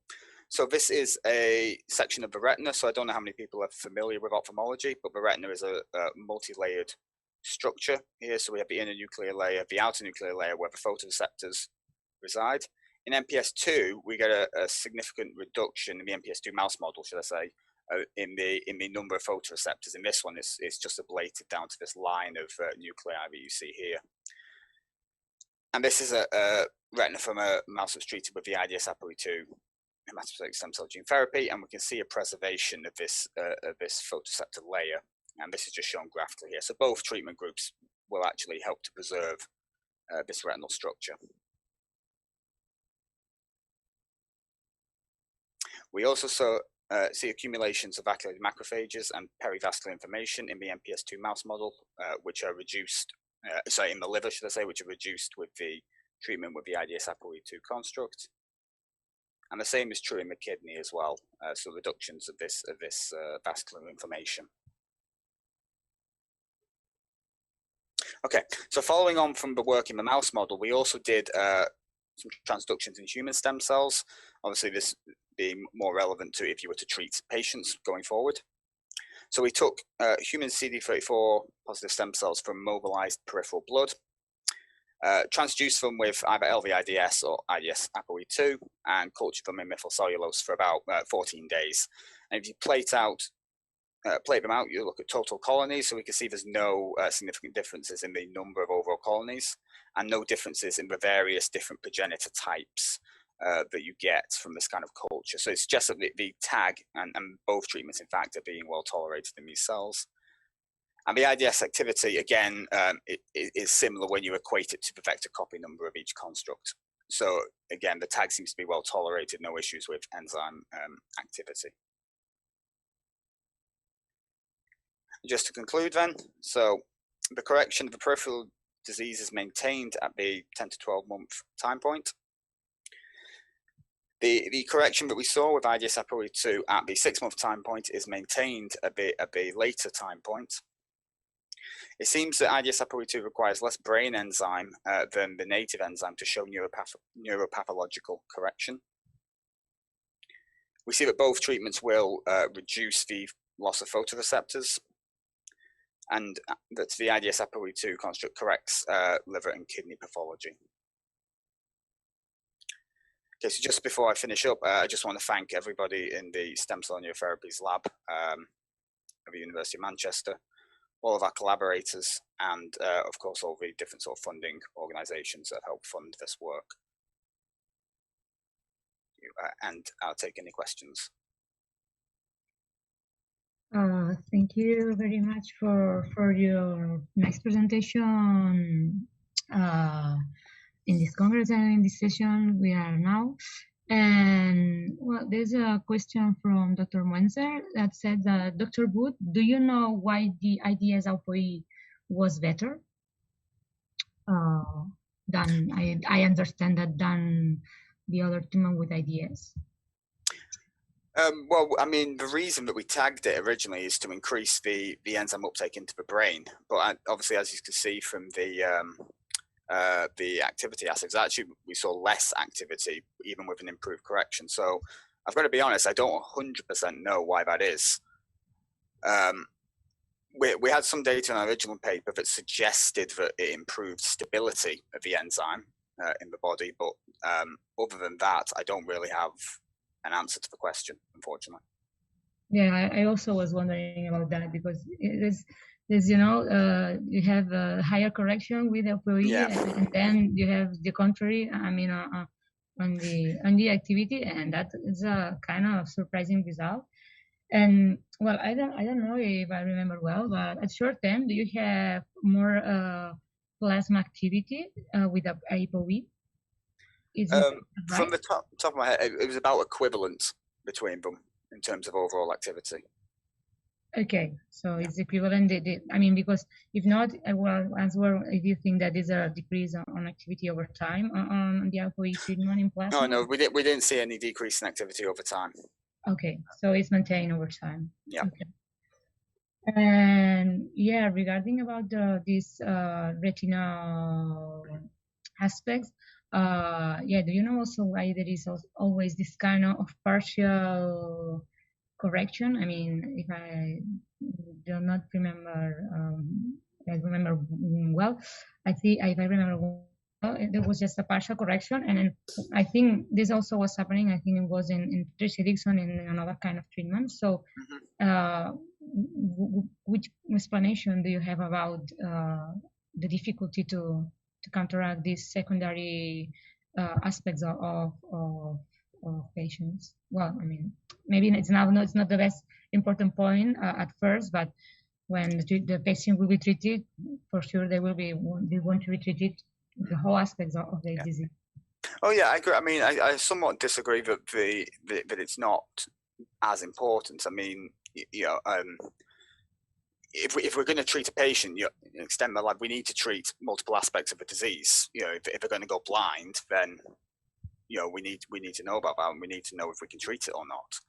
So this is a section of the retina. So I don't know how many people are familiar with ophthalmology, but the retina is a multi-layered structure here. So we have the inner nuclear layer, the outer nuclear layer where the photoreceptors reside. In MPS II, we get a significant reduction in the MPS II mouse model, should I say, in the number of photoreceptors. In this one, it's just ablated down to this line of nuclei that you see here. And this is a retina from a mouse that's treated with the IDS ApoE2 hematopoietic stem cell gene therapy, and we can see a preservation of this photoreceptor layer. And this is just shown graphically here. So both treatment groups will actually help to preserve this retinal structure. We also see accumulations of vacuolated macrophages and perivascular inflammation in the MPS II mouse model, which are reduced, in the liver, should I say, which are reduced with the treatment with the IDS ApoE2 construct. And the same is true in the kidney as well, so reductions of this vascular inflammation. Okay, so following on from the work in the mouse model, we also did some transductions in human stem cells. Obviously, this being more relevant to if you were to treat patients going forward. So we took human CD34 positive stem cells from mobilized peripheral blood, transduced them with either LVIDS or IDS ApoE2, and cultured them in methylcellulose for about 14 days. And if you plate them out, you look at total colonies, so we can see there's no significant differences in the number of overall colonies, and no differences in the various different progenitor types that you get from this kind of culture. So it's just that the tag and both treatments, in fact, are being well tolerated in these cells. And the IDS activity, again, it is similar when you equate it to the vector copy number of each construct. So again, the tag seems to be well tolerated, no issues with enzyme activity. Just to conclude then, so the correction of the peripheral disease is maintained at the 10 to 12 month time point. The correction that we saw with IDS ApoE2 at the 6 month time point is maintained at the later time point. It seems that IDS ApoE2 requires less brain enzyme than the native enzyme to show neuropathological correction. We see that both treatments will reduce the loss of photoreceptors, and that the IDS ApoE2 construct corrects liver and kidney pathology. Okay, so just before I finish up, I just want to thank everybody in the Stem Cell Immunotherapies lab of the University of Manchester, all of our collaborators, and of course all the different sort of funding organisations that help fund this work. And I'll take any questions. Thank you very much for your nice presentation in this Congress and in this session we are now. And well, there's a question from Dr. Muenzer that said that, Dr. Booth, do you know why the IDS ApoE was better than, I understand that, than the other treatment with IDS? Well, I mean, the reason that we tagged it originally is to increase the enzyme uptake into the brain. But obviously, as you can see from the activity assays, actually we saw less activity even with an improved correction. So I've got to be honest, I don't 100% know why that is. We had some data in our original paper that suggested that it improved stability of the enzyme in the body, but other than that, I don't really have an answer to the question, unfortunately. Yeah, I also was wondering about that, because there's you know, you have a higher correction with ApoE, Yeah. and then you have the contrary, I mean, on the activity, and that is a kind of surprising result. And well, I don't know if I remember well, but at short term, do you have more plasma activity with ApoE? Right? From the top of my head, it was about equivalent between them in terms of overall activity. Okay, so it's equivalent. I mean, because if not, well, as well, if you think that there's a decrease on activity over time on the ApoE treatment in plasma? No, we didn't see any decrease in activity over time. Okay, so it's maintained over time. Yeah. Okay. And yeah, regarding about these retinal aspects, yeah, do you know also why there is always this kind of partial correction? I mean, if I do not remember, I remember well, I think if I remember well, there was just a partial correction, and then I think this also was happening. I think it was in Tricidixon in another kind of treatment. So, which explanation do you have about the difficulty to counteract these secondary aspects of patients? Well, I mean, maybe it's not the best important point at first, but when the patient will be treated, for sure they want to be treated the whole aspects of the disease. Oh yeah, I agree. I mean, I somewhat disagree that that it's not as important. I mean, you know, if we're going to treat a patient, extend their life, we need to treat multiple aspects of the disease. You know, if they're going to go blind, then you know we need to know about that, and we need to know if we can treat it or not.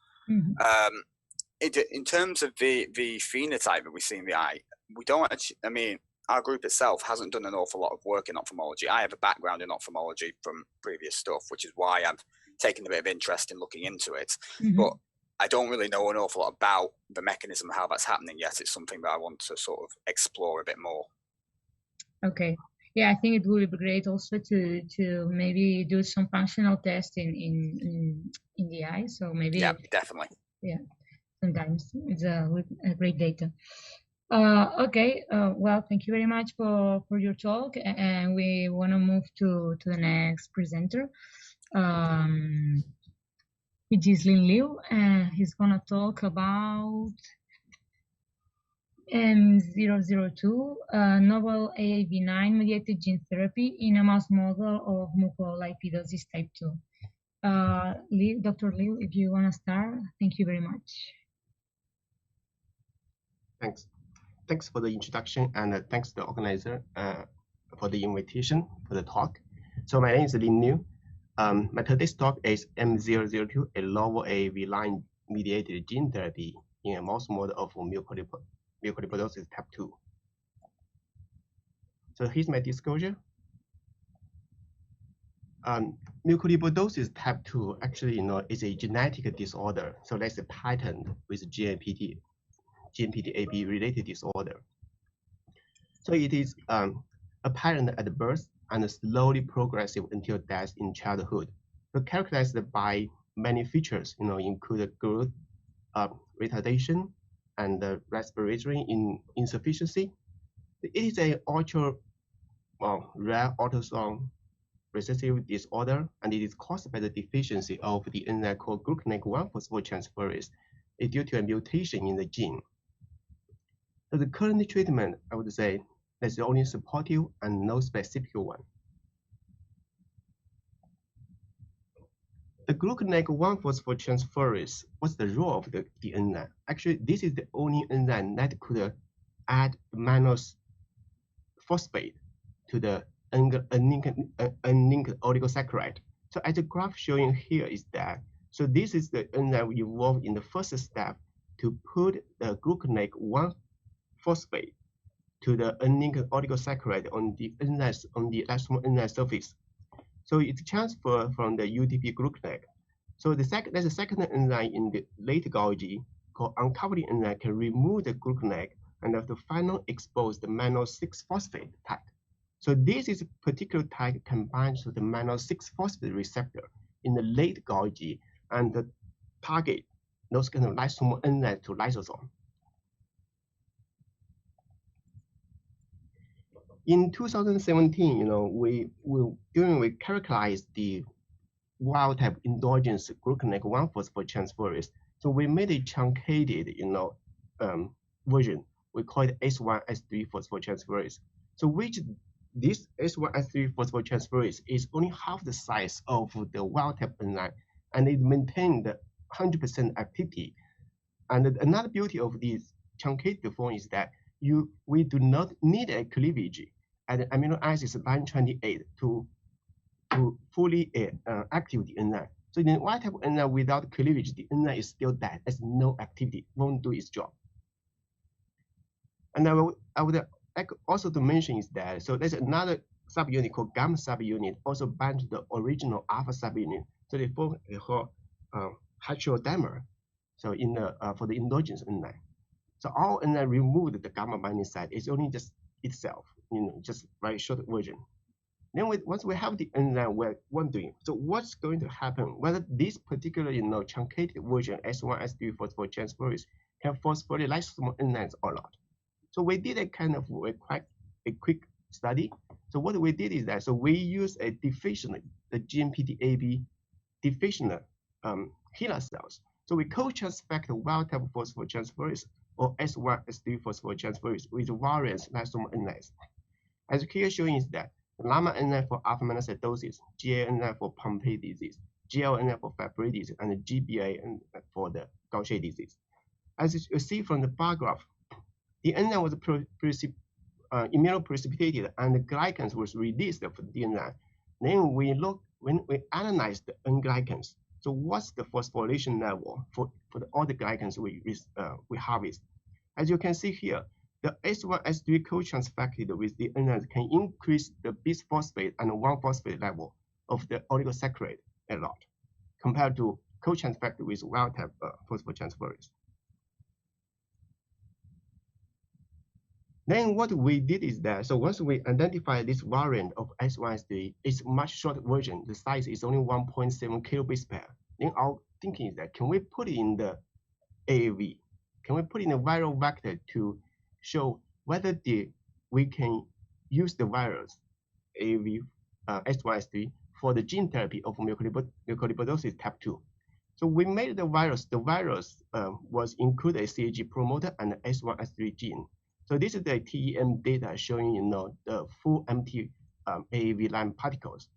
In terms of the phenotype that we see in the eye, we don't actually. I mean, our group itself hasn't done an awful lot of work in ophthalmology. I have a background in ophthalmology from previous stuff, which is why I've taken a bit of interest in looking into it. But I don't really know an awful lot about the mechanism of how that's happening yet. It's something that I want to sort of explore a bit more. Okay. Yeah, I think it would be great also to maybe do some functional tests in the eye. So maybe. Yeah, definitely. Yeah, sometimes it's a great data. Okay, well, thank you very much for your talk, and we want to move to the next presenter, which is Lin Liu, and he's going to talk about M002, novel AAV9 mediated gene therapy in a mouse model of mucolipidosis type 2. Dr. Liu, if you want to start, thank you very much. Thanks. Thanks for the introduction, and thanks to the organizer for the invitation for the talk. So my name is Lin Liu. My today's talk is M002, a novel AAV9 mediated gene therapy in a mouse model of mucolipidosis type 2. So here's my disclosure. Mucolipidosis type 2 actually, is a genetic disorder. So that's a pattern with GMPD-AB related disorder. So it is apparent at birth and slowly progressive until death in childhood. So characterized by many features, include growth retardation and respiratory insufficiency. It is an ultra rare autosomal recessive disorder, and it is caused by the deficiency of the enzyme called gluconeogenesis phosphortransferase. It's due to a mutation in the gene. So the current treatment, I would say, is only supportive and no specific one. The gluconeogenesis phosphortransferase, what's the role of the enzyme? Actually, this is the only enzyme that could add mannose phosphate to the unlinked oligosaccharide. So as the graph showing here is that, so this is the enzyme involved in the first step to put the gluconeogenesis phosphate to the unlinked oligosaccharide on the lysosomal enzyme surface. So it's transferred from the UTP gluconate. So there's a second enzyme in the late Golgi called uncoupling enzyme can remove the gluconate and after final expose the mannose 6-phosphate type. So this is a particular type combined to the mannose 6-phosphate receptor in the late Golgi and the target those kind of lysosomal enzymes to lysosome. In 2017, during we characterized the wild type endogenous gluconeogenesis phosphortransferase, so we made a truncated, version. We call it S1S3 phosphortransferase. So which this S1S3 phosphortransferase is only half the size of the wild type enzyme, and it maintained 100% activity. And another beauty of this truncated form is that we do not need a cleavage at the amino acid line 28 to fully activate the enzyme. So in the wild type enzyme without cleavage, the enzyme is still dead, has no activity, won't do its job. And I would also to mention is that, so there's another subunit called gamma subunit, also bind to the original alpha subunit. So they form a whole heterodimer. So in the for the endogenous enzyme. So all enzyme removed the gamma binding site. It's only just itself, just very short version. Then once we have the enzyme we're wondering, so what's going to happen? Whether this particular truncated version S1S3 phosphortransferase can phosphorylate lysosomal enzymes or not. So we did a kind of a quick study. So what we did is that, so we use a deficient, the GMPD-AB deficient HeLa cells. So we co-transfect the wild type phosphortransferase or S1S3 phosphortransferase with various lysosomal enzymes. As here showing is that the LAMA enzyme for alpha melanocytosis, GA enzyme for Pompe disease, GL enzyme for Fabry disease, and the GBA for the Gaucher disease. As you see from the bar graph, the enzyme was immunoprecipitated and the glycans was released from the enzyme. Then when we analyze the N-glycans, so what's the phosphorylation level for all the glycans we harvest? As you can see here, the S1S3 co-transfected with the enzymes can increase the bisphosphate and 1-phosphate level of the oligosaccharide a lot, compared to co-transfected with wild-type phosphortransferase. Then what we did is that, so once we identify this variant of S1S3, it's much shorter version. The size is only 1.7 kilobase pair. Then our thinking is that, can we put it in the AAV? Can we put in a viral vector to show whether we can use the virus AAV S1S3 for the gene therapy of mucolipidosis type 2? So we made the virus. The virus was include a CAG promoter and S1S3 gene. So this is the TEM data showing the full empty AAV line particles.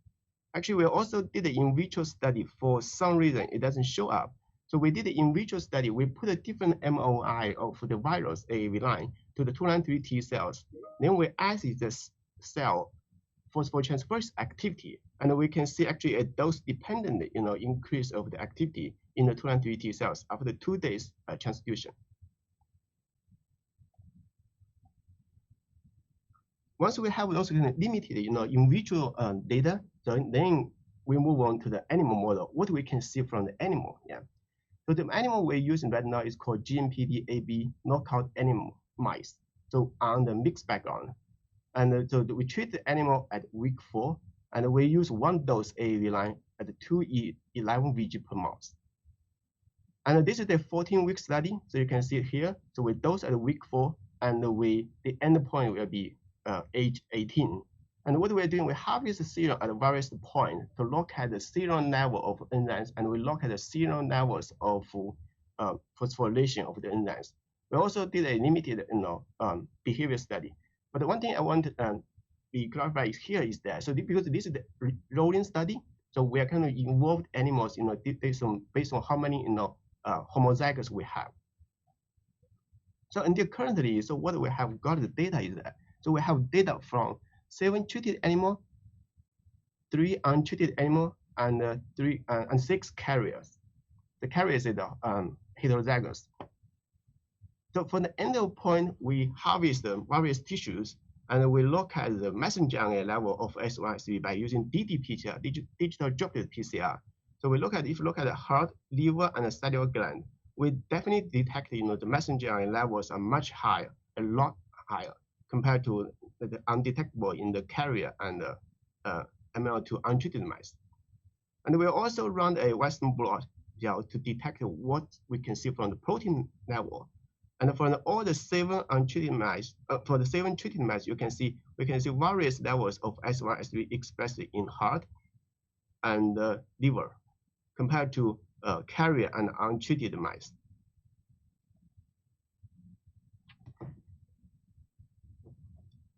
Actually, we also did an in vitro study. For some reason, it doesn't show up. So we did an in vitro study. We put a different MOI of the virus AAV line to the 293 T cells. Then we asked the cell phosphortransferase activity, and we can see actually a dose-dependent increase of the activity in the 293 T cells after 2 days transfusion. Once we have those limited, in vitro data, so then we move on to the animal model. What we can see from the animal, So the animal we're using right now is called GMPD-AB knockout animal mice. So on the mixed background, and so we treat the animal at week 4, and we use 1 dose AAV line at 2E11 VG per mouse. And this is the 14-week study, so you can see it here. So we dose at week 4, and the endpoint will be age 18. And what we're doing, we harvest the serum at various points to look at the serum level of enzymes, and we look at the serum levels of phosphorylation of the enzymes. We also did a limited behavior study. But the one thing I want to be clarified here is that, so because this is the rolling study, so we are kind of involved animals, based on how many homozygous we have. So until currently, so what we have got the data is that, so we have data from 7 treated animal, 3 untreated animal, and 6 carriers. The carriers is heterozygous. So for the endpoint, we harvest the various tissues, and we look at the messenger RNA level of S1-S3 by using ddPCR, digital droplet PCR. So we look at, if you look at the heart, liver, and the salivary gland, we definitely detect, the messenger RNA levels are much higher, a lot higher, compared to the undetectable in the carrier and ML2 untreated mice. And we also run a Western blot to detect what we can see from the protein level. And for all the 7 untreated mice, for the 7 treated mice, we can see various levels of S1-S3 expressed in heart and liver, compared to carrier and untreated mice.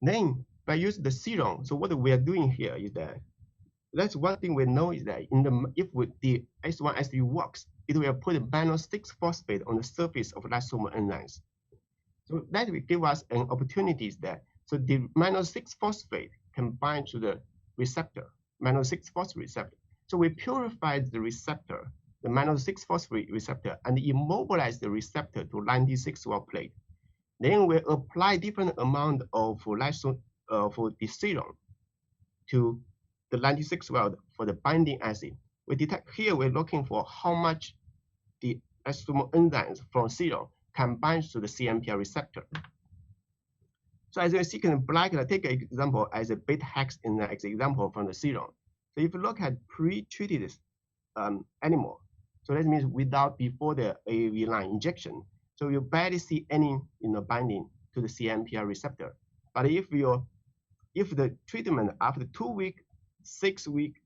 Then, by using the serum, so what we are doing here is that, that's one thing we know is that if the S1-S3 works, it will put mannose-6-phosphate on the surface of lysosomal enzymes. So that will give us an opportunity that, so the mannose-6-phosphate can bind to the receptor, mannose-6-phosphate receptor. So we purified the receptor, the mannose-6-phosphate receptor, and immobilize the receptor to 96-well plate. Then we apply different amount of lysosome for the serum to the 96-well for the binding acid. We detect here, we're looking for how much the lysosomal enzymes from serum can bind to the CMPR receptor. So as you see in black, take an example as a beta-hex in the example from the serum. So if you look at pre-treated animal, so that means before the AAV line injection, so you barely see any binding to the CMPR receptor. But if the treatment after 2 weeks, 6 weeks,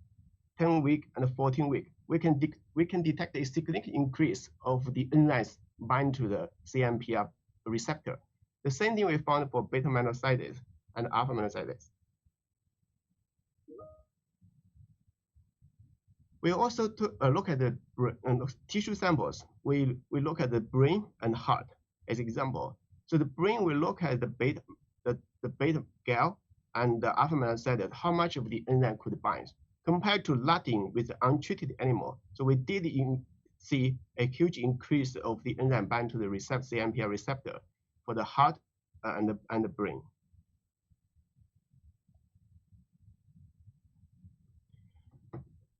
10 weeks, and 14 weeks, we can detect a significant increase of the enzymes bind to the CMPR receptor. The same thing we found for beta monocytes and alpha monocytes. We also took a look at the tissue samples. We look at the brain and heart as example. So the brain, we look at the beta gal and the alpha monocytes, how much of the enzyme could bind compared to nothing with the untreated animal. So we did see a huge increase of the enzyme bind to the CMPR receptor for the heart and the brain.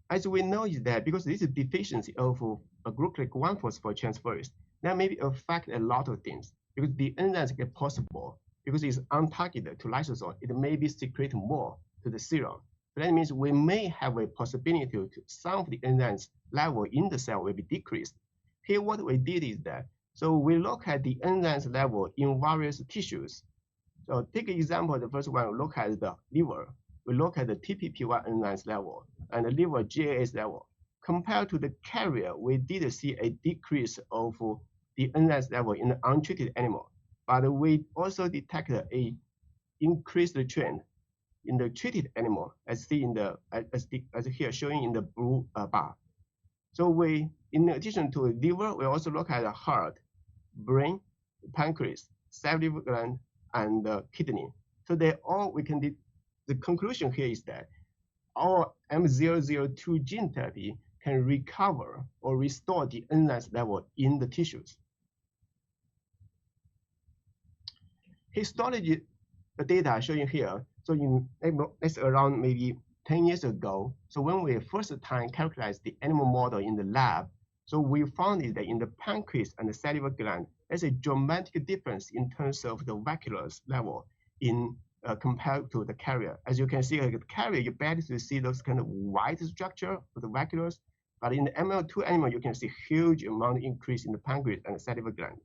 As we know is that because this is deficiency of a glucose 1-phosphoryltransferase, that may affect a lot of things. Because the enzymes get possible, because it's untargeted to lysosome, it may be secrete more to the serum. So that means we may have a possibility to some of the enzymes level in the cell will be decreased. Here what we did is that, so we look at the enzymes level in various tissues. So take an example, the first one, we look at the liver. We look at the TPP1 enzymes level and the liver GAS level. Compared to the carrier, we did see a decrease of the enzymes level in the untreated animal, but we also detected a increased trend in the treated animal, as seen in the as here showing in the blue bar. So we, in addition to liver, we also look at the heart, brain, pancreas, salivary gland, and kidney. So they all we can. The conclusion here is that our M002 gene therapy can recover or restore the enzymes level in the tissues. Histology, the data showing here. So it's around maybe 10 years ago. So when we first time characterized the animal model in the lab, so we found that in the pancreas and the salivary gland, there's a dramatic difference in terms of the vascular level in compared to the carrier. As you can see, like the carrier, you barely see those kind of white structure of the vacuoles, but in the ML2 animal, you can see huge amount increase in the pancreas and the salivary gland.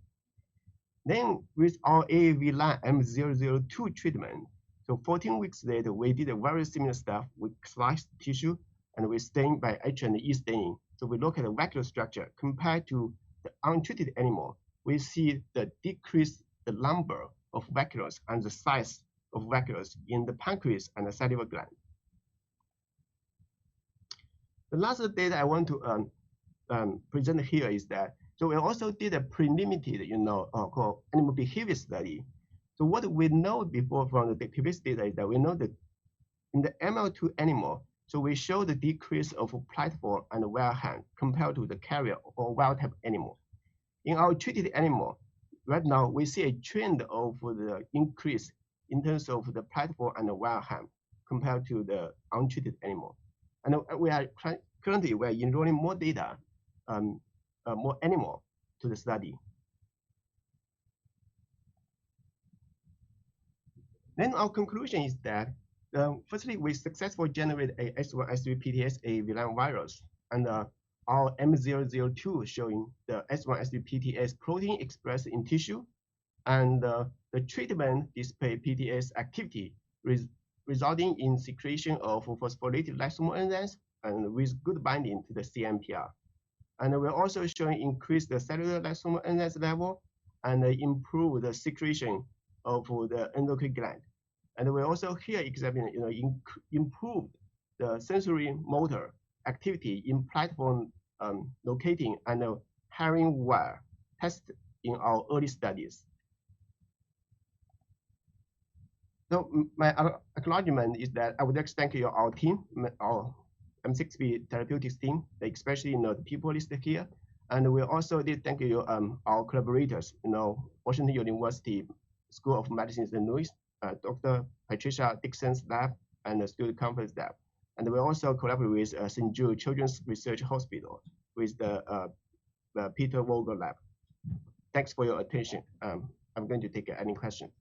Then with our AAV line M002 treatment, so 14 weeks later, we did a very similar stuff. We sliced tissue and we stained by H and E staining. So we look at the vacuole structure compared to the untreated animal. We see the decrease the number of vacuoles and the size of vacuoles in the pancreas and the salivary gland. The last data I want to present here is that, so we also did a pre-limited, called animal behavior study. So what we know before from the previous data is that we know that in the ML2 animal, so we show the decrease of platform and wild hand compared to the carrier or wild type animal. In our treated animal, right now we see a trend of the increase in terms of the platform and the wild hand compared to the untreated animal. And we are currently enrolling more data, more animal to the study. Then our conclusion is that, firstly, we successfully generate a S1S3 PTS AAV9 virus, and our M002 showing the S1S3 PTS protein expressed in tissue, and the treatment display PTS activity resulting in secretion of phosphorylated lysosomal enzymes and with good binding to the CMPR. And we're also showing increased the cellular lysosomal enzymes level and improve the secretion of the endocrine gland. And we also here examine, improved the sensory motor activity in platform locating and herring wire tested in our early studies. So my acknowledgement is that I would like to thank you, our team, our M6P Therapeutics team, especially the people listed here. And we also did thank you, our collaborators, Washington University School of Medicine in St. Louis, Dr. Patricia Dixon's lab and the Student Conference lab. And we also collaborate with St. Jude Children's Research Hospital with the Peter Vogel lab. Thanks for your attention. I'm going to take any questions.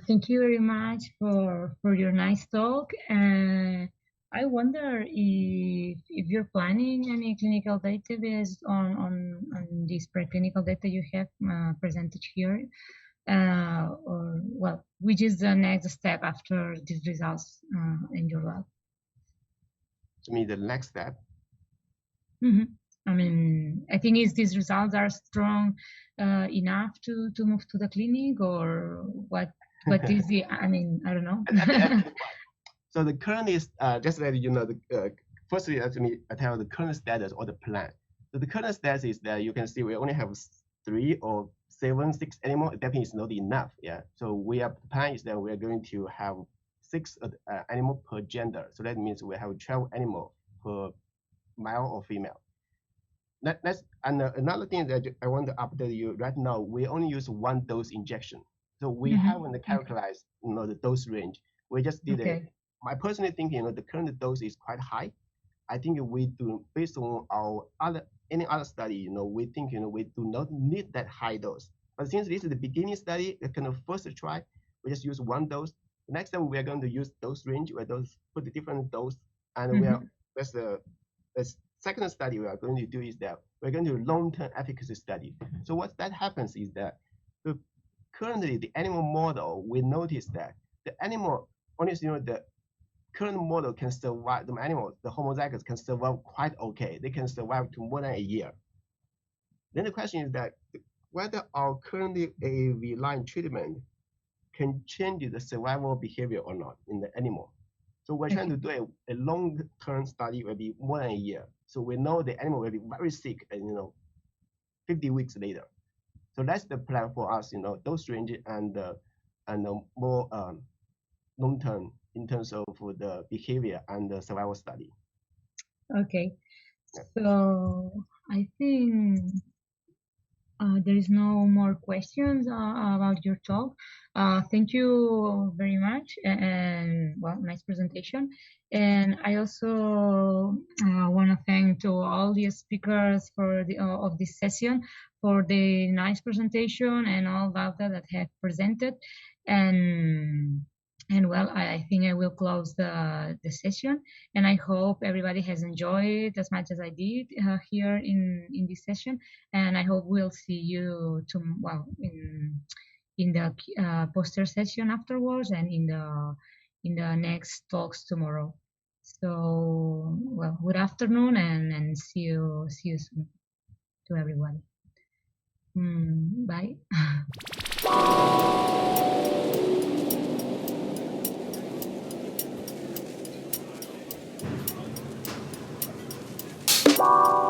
Thank you very much for your nice talk. I wonder if you're planning any clinical data based on this preclinical data you have presented here, or well, which is the next step after these results in your lab? To me, the next step. Mm-hmm. I mean, I think these results are strong enough to move to the clinic, or what is the? I mean, I don't know. So the current is just let you know. Firstly, let me tell the current status or the plan. So the current status is that you can see we only have 3 or 7, 6 animals. Definitely is not enough. Yeah. So the plan is that we are going to have 6 animal per gender. So that means we have 12 animals per male or female. And another thing that I want to update you right now, we only use 1 dose injection. So we haven't characterized the dose range. We just did my personal thinking, the current dose is quite high. I think we do, based on our any other study, we think we do not need that high dose. But since this is the beginning study, the kind of first try, we just use 1 dose. Next time we are going to use dose range, where those put the different dose, and we are that's the second study we are going to do is that we're going to do long-term efficacy study. So what that happens is that currently the animal model, we notice that the animal, honestly, the current model can survive, the animals, the homozygous can survive quite okay. They can survive to more than a year. Then the question is that whether our currently AAV line treatment can change the survival behavior or not in the animal. So we're trying to do a long-term study, will be more than a year. So we know the animal will be very sick, 50 weeks later. So that's the plan for us, dose range and more long-term in terms of the behavior and the survival study. Okay, so I think there is no more questions about your talk. Thank you very much, and well, nice presentation. And I also want to thank to all the speakers for of this session for the nice presentation and all data that have presented. And well, I think I will close the session, and I hope everybody has enjoyed as much as I did here in this session. And I hope we'll see you in the poster session afterwards, and in the next talks tomorrow. So, well, good afternoon, and see you soon to everybody. Bye. Bye.